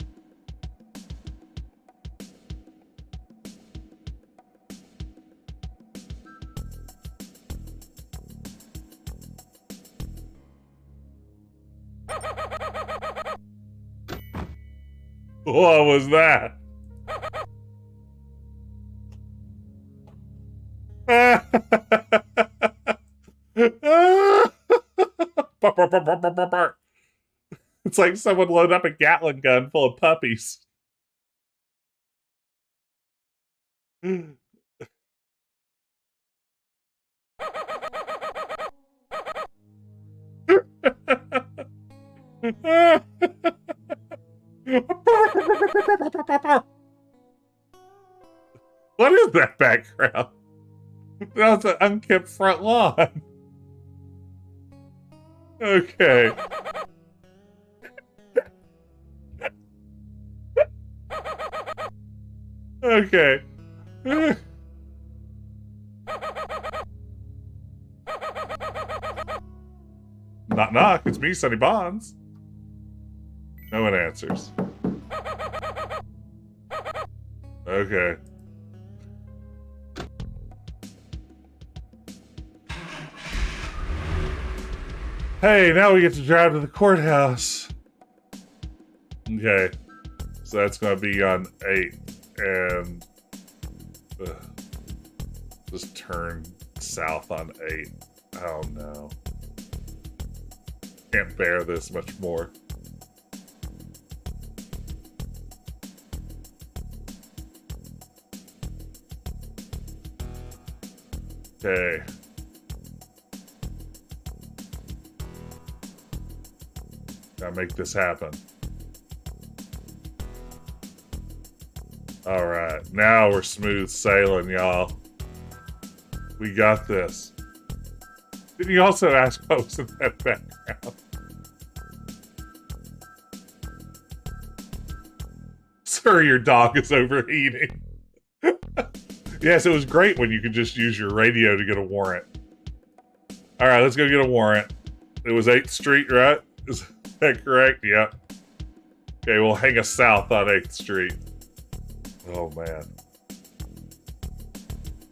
What was that? It's like someone loaded up a Gatling gun full of puppies. What is that background? That's an unkempt front lawn. Okay. Okay. Knock knock, it's me, Sonny Bonds. No one answers. Okay. Hey, now we get to drive to the courthouse. Okay. So that's going to be on 8. And just turn south on 8. Oh no. Can't bear this much more. Okay. Gotta make this happen. Alright, now we're smooth sailing, y'all. We got this. Did you also ask what was in that background? Sir, your dog is overheating. Yes, it was great when you could just use your radio to get a warrant. Alright, let's go get a warrant. It was 8th Street, right? Is that correct? Yep. Okay, we'll hang us south on 8th Street. Oh, man.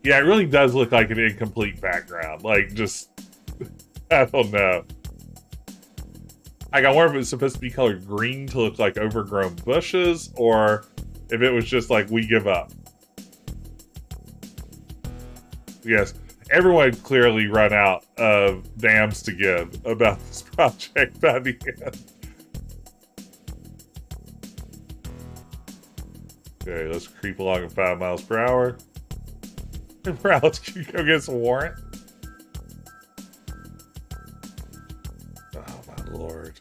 Yeah, it really does look like an incomplete background. Like, just... I don't know. Like, I wonder if it's supposed to be colored green to look like overgrown bushes, or if it was just like, we give up. Yes, everyone clearly run out of damns to give about this project by the end. Okay, let's creep along at 5 miles per hour. Morales, can you go get us a warrant? Lord.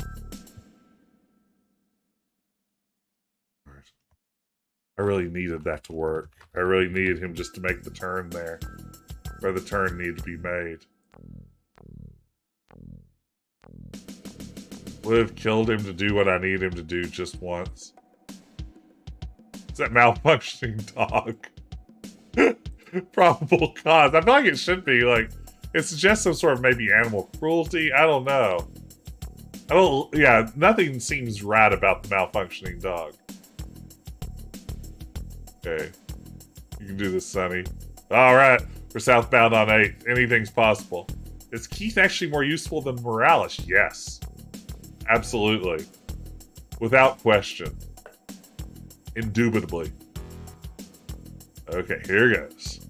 I really needed that to work. I really needed him just to make the turn there. Where the turn needed to be made. Would have killed him to do what I need him to do just once. Is that malfunctioning dog? Probable cause. I feel like it should be, like, it suggests some sort of maybe animal cruelty. I don't know. Yeah, nothing seems right about the malfunctioning dog. Okay. You can do this, Sonny. Alright, we're southbound on 8. Anything's possible. Is Keith actually more useful than Morales? Yes. Absolutely. Without question. Indubitably. Okay, here goes.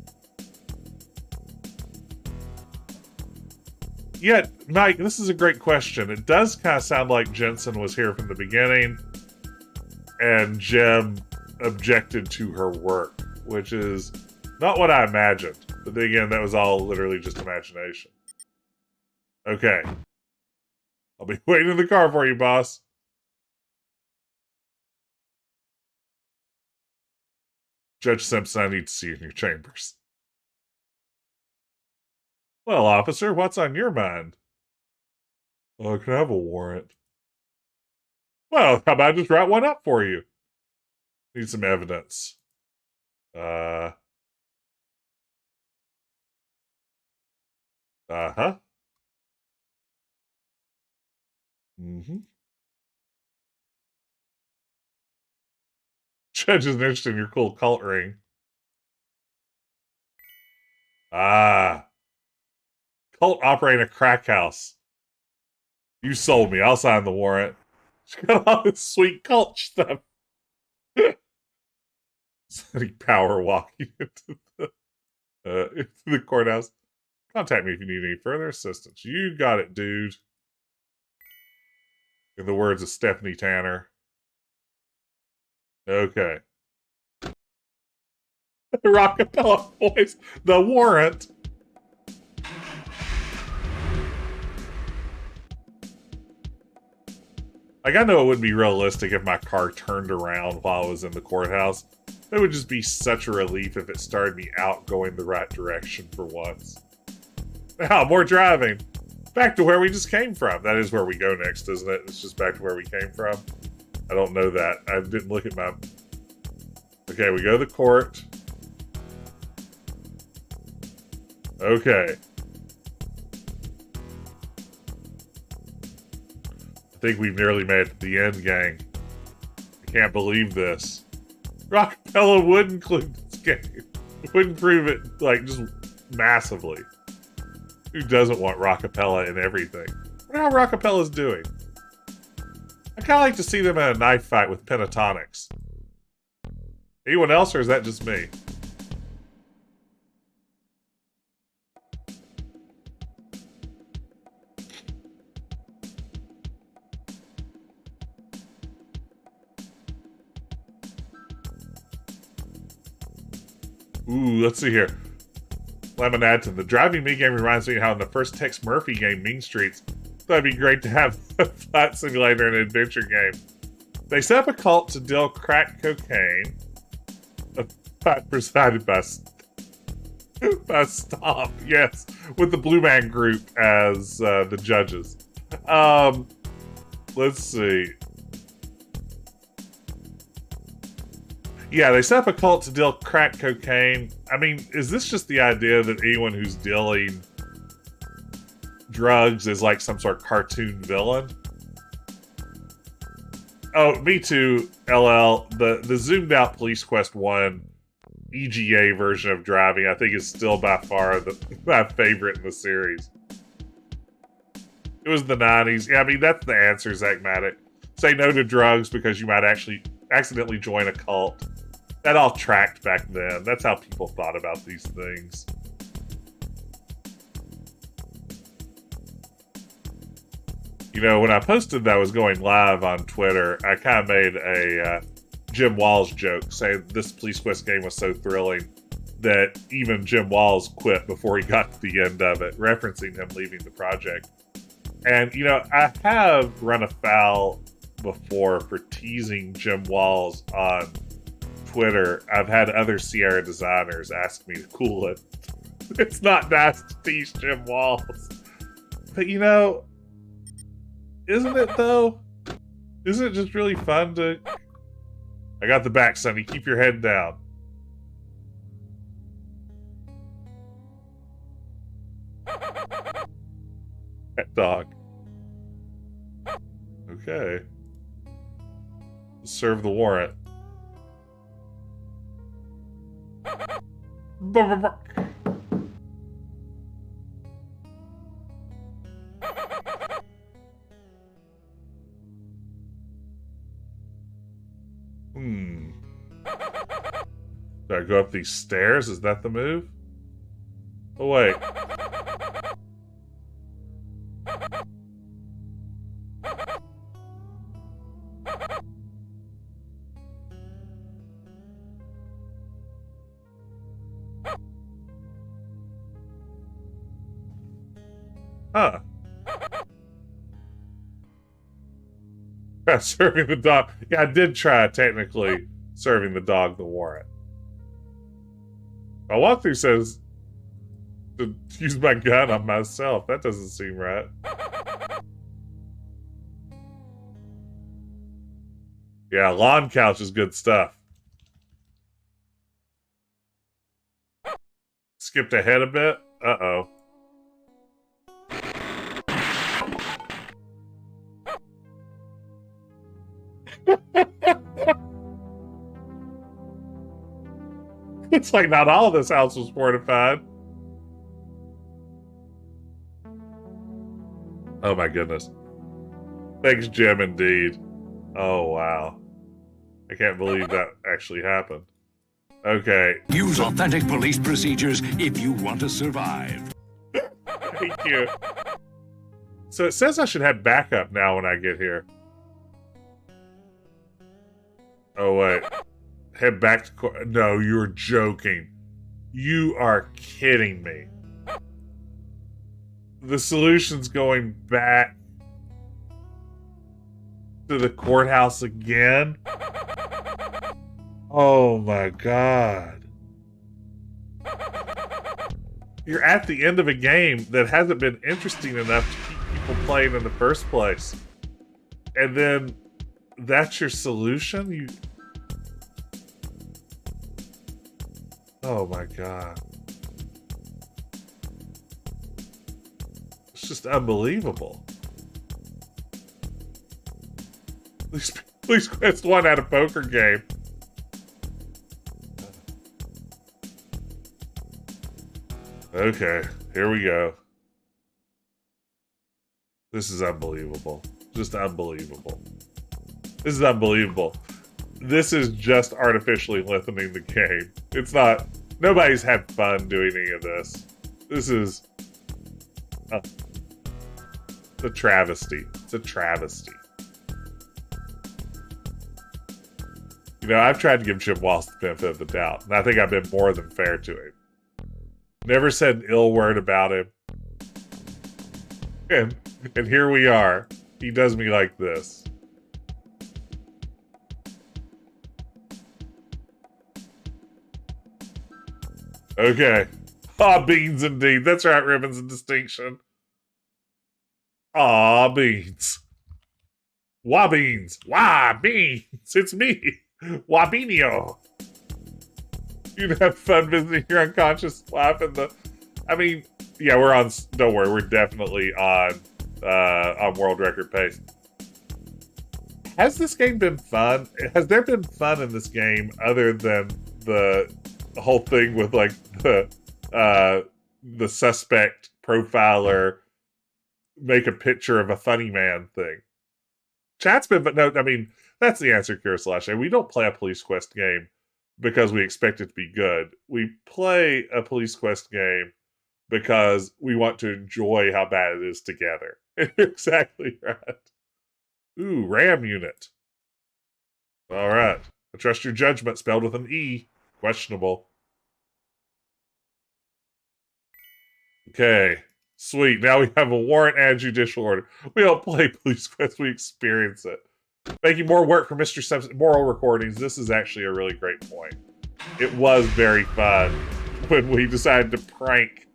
Yeah, Mike, this is a great question. It does kind of sound like Jensen was here from the beginning, and Jem objected to her work, which is not what I imagined. But then again, that was all literally just imagination. Okay. I'll be waiting in the car for you, boss. Judge Simpson, I need to see you in your chambers. Well, officer, what's on your mind? Can I have a warrant? Well, how about I just write one up for you? Need some evidence. Uh-huh. Mm-hmm. Judge is interested in your cool cult ring. Ah. Cult operating a crack house. You sold me. I'll sign the warrant. She's got all this sweet cult stuff. Sonny power walking into the courthouse. Contact me if you need any further assistance. You got it, dude. In the words of Stephanie Tanner. Okay. Rockapella voice. The warrant. Like, I know it wouldn't be realistic if my car turned around while I was in the courthouse. It would just be such a relief if it started me out going the right direction for once. Now, more driving. Back to where we just came from. That is where we go next, isn't it? It's just back to where we came from. I don't know that. I didn't look at my... Okay, we go to the court. Okay. I think we've nearly made it to the end, gang. I can't believe this. Rockapella would include this game. Would improve it, like, just massively. Who doesn't want Rockapella in everything? I wonder how Rockapella's doing. I kind of like to see them in a knife fight with pentatonics. Anyone else, or is that just me? Ooh, let's see here. Lemonadton. The driving me game reminds me of how in the first Tex Murphy game, Mean Streets, thought it'd be great to have a flight simulator and an adventure game. They set up a cult to deal crack cocaine. A fight presided by Stomp, yes, with the Blue Man Group as the judges. Let's see. Yeah, they set up a cult to deal crack cocaine. I mean, is this just the idea that anyone who's dealing drugs is like some sort of cartoon villain? Oh, me too, LL. The zoomed out Police Quest 1 EGA version of driving, I think, is still by far my favorite in the series. It was the 90s. Yeah, I mean, that's the answer, Zachmatic. Say no to drugs because you might actually accidentally join a cult. That all tracked back then. That's how people thought about these things. You know, when I posted that I was going live on Twitter, I kind of made a Jim Walls joke saying this Police Quest game was so thrilling that even Jim Walls quit before he got to the end of it, referencing him leaving the project. And, you know, I have run afoul before for teasing Jim Walls on Twitter. I've had other Sierra designers ask me to cool it. It's not nice to tease Jim Walls. But, you know, isn't it, though? Isn't it just really fun to... I got the back, Sonny. Keep your head down. That dog. Okay. Serve the warrant. Do I go up these stairs? Is that the move? Oh, wait. Huh. Serving the dog. Yeah, I did try technically serving the dog the warrant. My walkthrough says to use my gun on myself. That doesn't seem right. Yeah, lawn couch is good stuff. Skipped ahead a bit. Uh-oh. It's like not all of this house was fortified. Oh my goodness. Thanks, Jim, indeed. Oh, wow. I can't believe that actually happened. Okay.
Use authentic police procedures if you want to survive.
Thank you. So it says I should have backup now when I get here. Oh, wait. Head back to... No, you're joking. You are kidding me. The solution's going back to the courthouse again? Oh my god. You're at the end of a game that hasn't been interesting enough to keep people playing in the first place. And then that's your solution? You... Oh my god. It's just unbelievable. Please Quest 1 at a poker game. Okay, here we go. This is unbelievable. Just unbelievable. This is unbelievable. This is just artificially lengthening the game. It's not... Nobody's had fun doing any of this. This is... it's a travesty. It's a travesty. You know, I've tried to give Jim Walsh the benefit of the doubt, and I think I've been more than fair to him. Never said an ill word about him. And here we are. He does me like this. Okay. Aw, beans indeed. That's right, Ribbons and Distinction. Aw, beans. Wah beans. Wah beans. It's me. Wabinio. You'd have fun visiting your unconscious wife in the... I mean, yeah, we're on... Don't worry, we're definitely on world record pace. Has this game been fun? Has there been fun in this game other than the whole thing with, like, the suspect profiler make a picture of a funny man thing? Chat's been... But no, I mean, that's the answer, Kira Slash. We don't play a Police Quest game because we expect it to be good. We play a Police Quest game because we want to enjoy how bad it is together. You're exactly right. Ooh, RAM unit. All right. I trust your judgment, spelled with an E. Questionable. Okay. Sweet. Now we have a warrant and judicial order. We don't play Police Quest, we experience it. Making more work for Mr. Simpson. Moral recordings. This is actually a really great point. It was very fun when we decided to prank,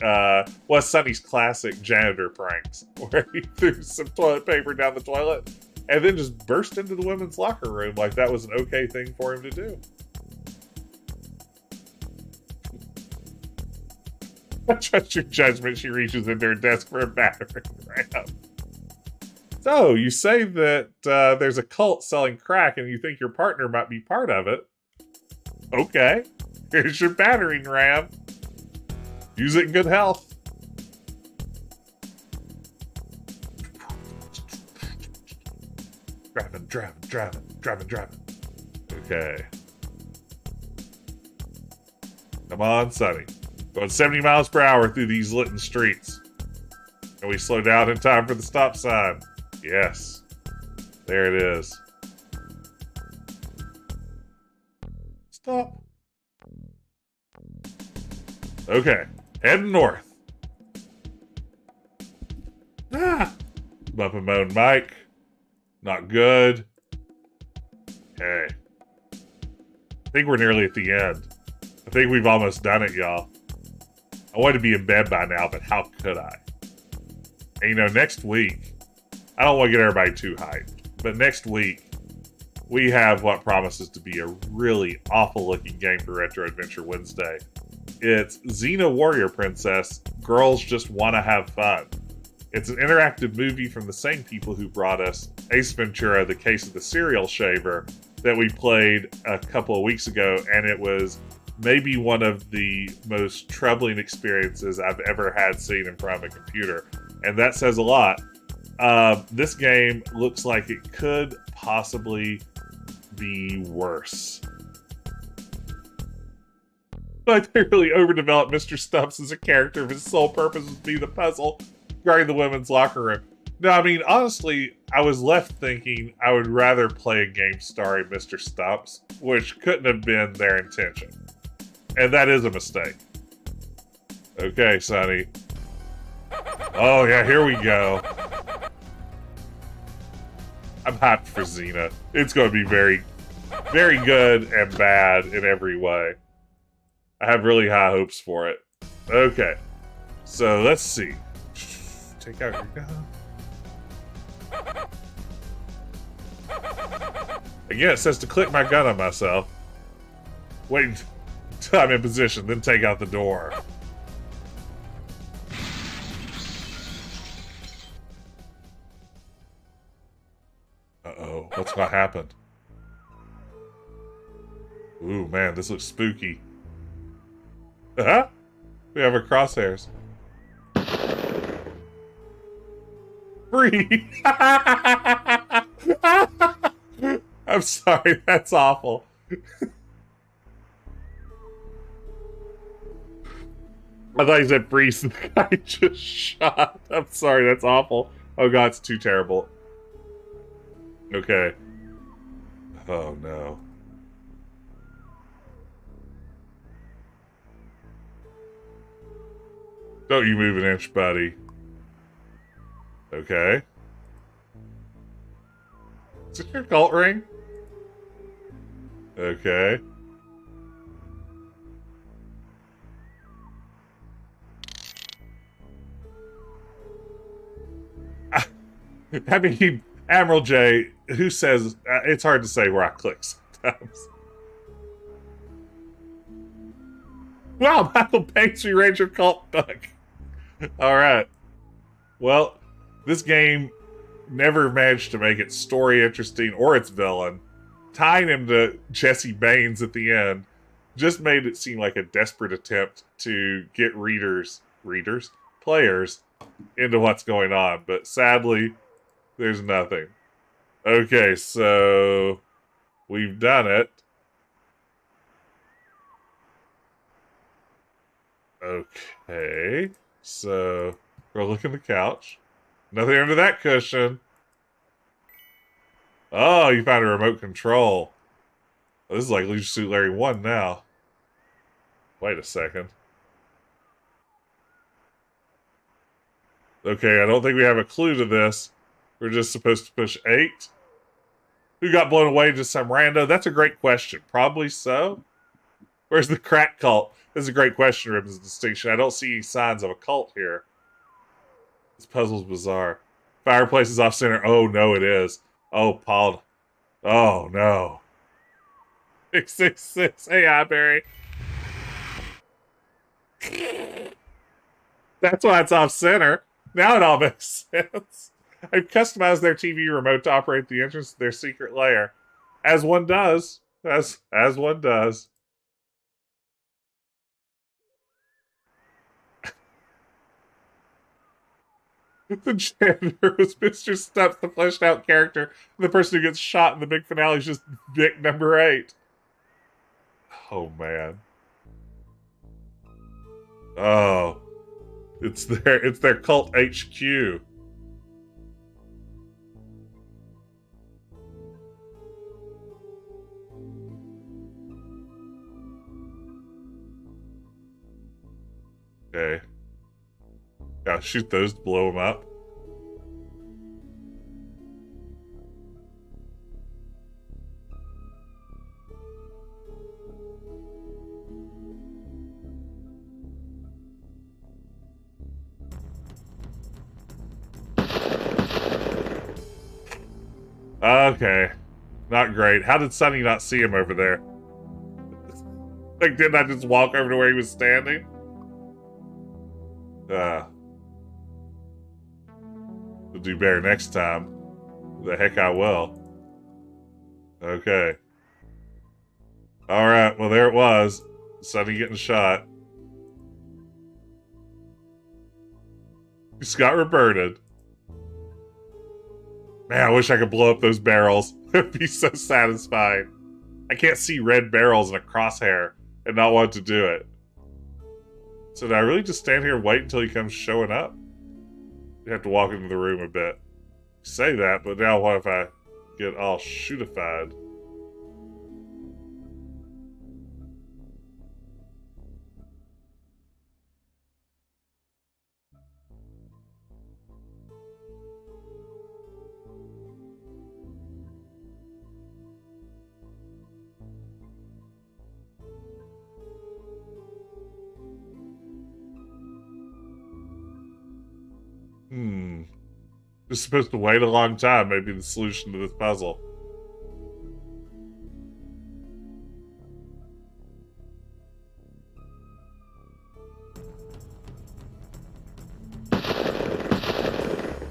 Sonny's classic janitor pranks, where he threw some toilet paper down the toilet and then just burst into the women's locker room like that was an okay thing for him to do. I trust your judgment. She reaches into her desk for a battering ram. So, you say that there's a cult selling crack and you think your partner might be part of it. Okay. Here's your battering ram. Use it in good health. Driving. Okay. Come on, Sonny. Going 70 miles per hour through these Lytton streets. And we slow down in time for the stop sign. Yes. There it is. Stop. Okay. Heading north. Bump and moan Mike. Not good. Okay. I think we're nearly at the end. I think we've almost done it, y'all. I wanted to be in bed by now, but how could I? And next week, I don't want to get everybody too hyped, but next week, we have what promises to be a really awful-looking game for Retro Adventure Wednesday. It's Xena Warrior Princess, Girls Just Want to Have Fun. It's an interactive movie from the same people who brought us Ace Ventura, The Case of the Serial Shaver, that we played a couple of weeks ago, and it was maybe one of the most troubling experiences I've ever had seen in front of a computer. And that says a lot. This game looks like it could possibly be worse. But they really overdeveloped Mr. Stumps as a character if his sole purpose was to be the puzzle guarding the women's locker room. No, I mean, honestly, I was left thinking I would rather play a game starring Mr. Stumps, which couldn't have been their intention. And that is a mistake. Okay, Sonny. Oh, yeah, here we go. I'm hyped for Xena. It's going to be very, very good and bad in every way. I have really high hopes for it. Okay. So, let's see. Take out your gun. Again, it says to click my gun on myself. Wait until I'm in position, then take out the door. Uh-oh, what's gonna happen? Ooh, man, this looks spooky. Uh-huh. We have our crosshairs. Free! I'm sorry, that's awful. I thought you said freeze and the guy just shot. I'm sorry, that's awful. Oh god, it's too terrible. Okay. Oh no. Don't you move an inch, buddy. Okay. Is it your cult ring? Okay. I mean, Admiral J, who says it's hard to say where I click sometimes. Wow, Michael Banks rearranged your cult book. Alright. Well, this game never managed to make its story interesting or its villain. Tying him to Jesse Baines at the end just made it seem like a desperate attempt to get players into what's going on. But sadly, there's nothing. Okay, so we've done it. Okay, so go look in the couch. Nothing under that cushion. Oh, you found a remote control. Oh, this is like Leisure Suit Larry 1 now. Wait a second. Okay, I don't think we have a clue to this. We're just supposed to push 8. Who got blown away to some rando? That's a great question. Probably so. Where's the crack cult? This is a great question, Ribbons Distinction. I don't see any signs of a cult here. This puzzle's bizarre. Fireplace is off center. Oh, no, it is. Oh, Paul. Oh, no. 666. Hey, Barry. That's why it's off center. Now it all makes sense. I've customized their TV remote to operate the entrance to their secret lair. As one does. As one does. The janitor was Mr. Stubbs, the fleshed out character. The person who gets shot in the big finale is just Vic number 8. Oh, man. Oh. It's their cult HQ. Okay. Gotta shoot those to blow them up. Okay. Not great. How did Sonny not see him over there? Like, didn't I just walk over to where he was standing? We'll do better next time. The heck I will. Okay. Alright, well there it was. Sonny getting shot. He just got reverted. Man, I wish I could blow up those barrels. It'd be so satisfying. I can't see red barrels in a crosshair and not want to do it. So did I really just stand here and wait until he comes showing up? You have to walk into the room a bit. You say that, but now what if I get all shootified? Just supposed to wait a long time, maybe the solution to this puzzle.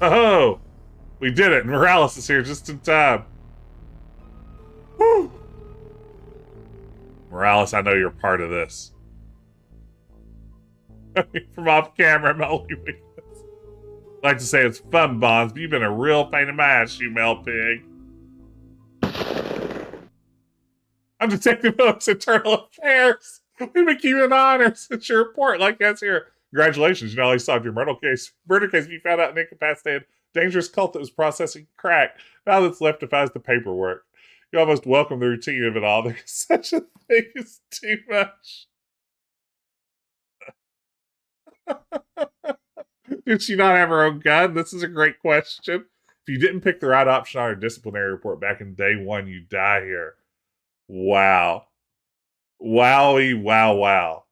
Oh! We did it! Morales is here just in time. Woo! Morales, I know you're part of this. From off camera, I'm only weakness. I like to say it's fun, Bonds, but you've been a real pain in my ass, you male pig. I'm Detective Oak's Internal Affairs. We've been keeping honor since your report, like that's here. Congratulations, you not only solved your murder case, you found out an incapacitated, dangerous cult that was processing crack. Now that's left defies the paperwork. You almost welcome the routine of it all. There's such a thing as too much. Did she not have her own gun? This is a great question. If you didn't pick the right option on your disciplinary report back in day 1, you die here. Wow. Wowie, wow.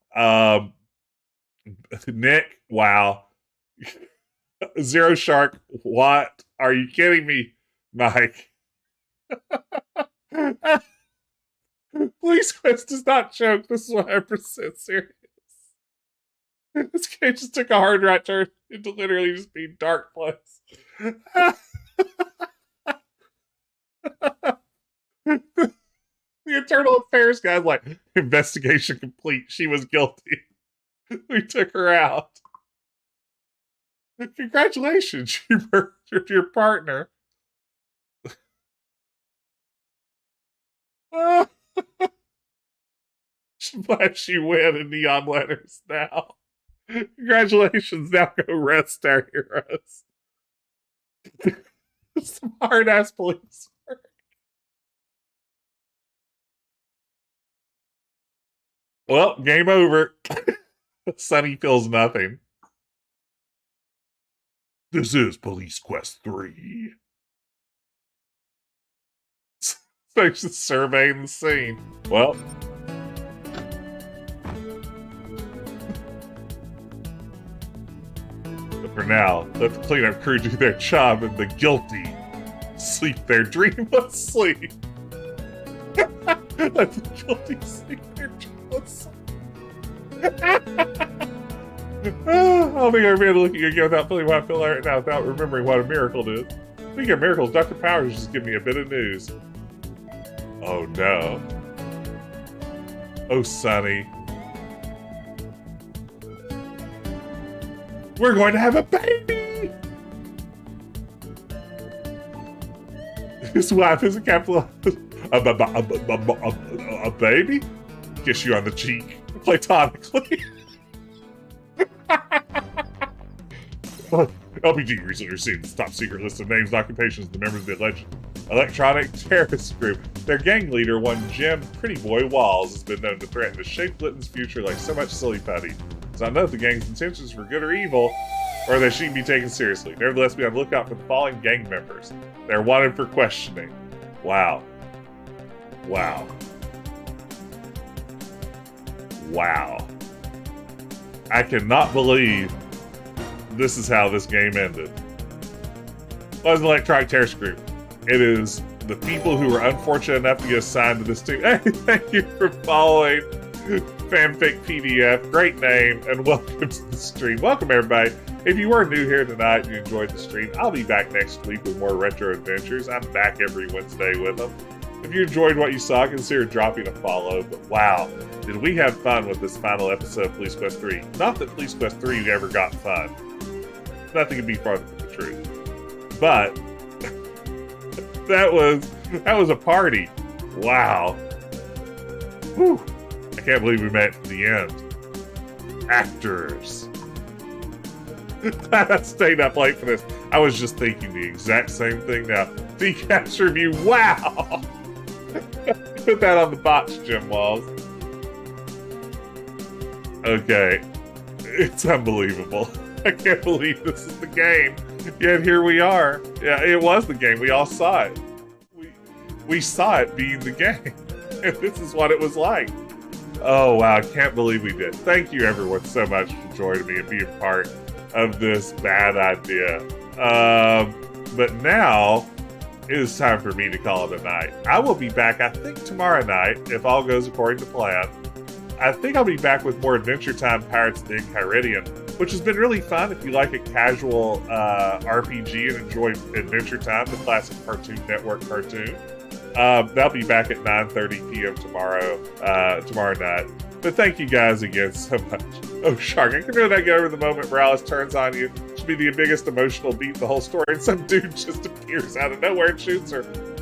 Nick, wow. Zero Shark, what? Are you kidding me, Mike? Police Quest does not joke. This is 100% serious. This game just took a hard right turn into literally just being dark place. The Internal Affairs guy's like, investigation complete. She was guilty. We took her out. Congratulations, you murdered your partner. Flash you win in neon letters now. Congratulations, now go rest our heroes. Some hard ass police work. Well, game over. Sonny feels nothing. This is Police Quest 3. So he's just surveying the scene. Well. But for now, let the cleanup crew do their job and the guilty sleep their dreamless sleep. Let the guilty sleep their dreamless sleep. I'll be a man looking again without feeling what I feel right now, without remembering what a miracle is. Speaking of miracles, Dr. Powers just gave me a bit of news. Oh no. Oh, Sonny. We're going to have a baby! His wife is a capital. A baby? Kiss you on the cheek, platonically. LPG recently received the top secret list of names and occupations of the members of the alleged electronic terrorist group. Their gang leader, one Jim Pretty Boy Walls, has been known to threaten to shape Litton's future like so much silly putty. So I know if the gang's intentions for good or evil, or they shouldn't be taken seriously. Nevertheless, be on the lookout for the following gang members. They're wanted for questioning. Wow. Wow. Wow. I cannot believe this is how this game ended. It was an electronic terrorist group. It is the people who were unfortunate enough to get assigned to this team. Hey, thank you for following Fanfic PDF. Great name, and welcome to the stream. Welcome, everybody. If you were new here tonight and you enjoyed the stream, I'll be back next week with more retro adventures. I'm back every Wednesday with them. If you enjoyed what you saw, consider dropping a follow. But wow, did we have fun with this final episode of Police Quest 3. Not that Police Quest 3 ever got fun. Nothing could be farther from the truth. But that was a party. Wow. Whew. I can't believe we made it to the end. Actors. I stayed up late for this. I was just thinking the exact same thing now. DCast review. Wow. Put that on the box, Jim Walls. Okay. It's unbelievable. I can't believe this is the game. Yet here we are. Yeah, it was the game. We all saw it. We saw it being the game. And this is what it was like. Oh, wow. I can't believe we did. Thank you, everyone, so much for joining me and being part of this bad idea. But now it is time for me to call it a night. I will be back, I think, tomorrow night, if all goes according to plan. I think I'll be back with more Adventure Time Pirates of the Enchiridion, which has been really fun if you like a casual RPG and enjoy Adventure Time, the classic Cartoon Network cartoon. That'll be back at 9:30 p.m. tomorrow night. But thank you guys again so much. Oh, Shark, I can really not get over the moment Morales turns on you. It should be the biggest emotional beat in the whole story, and some dude just appears out of nowhere and shoots her.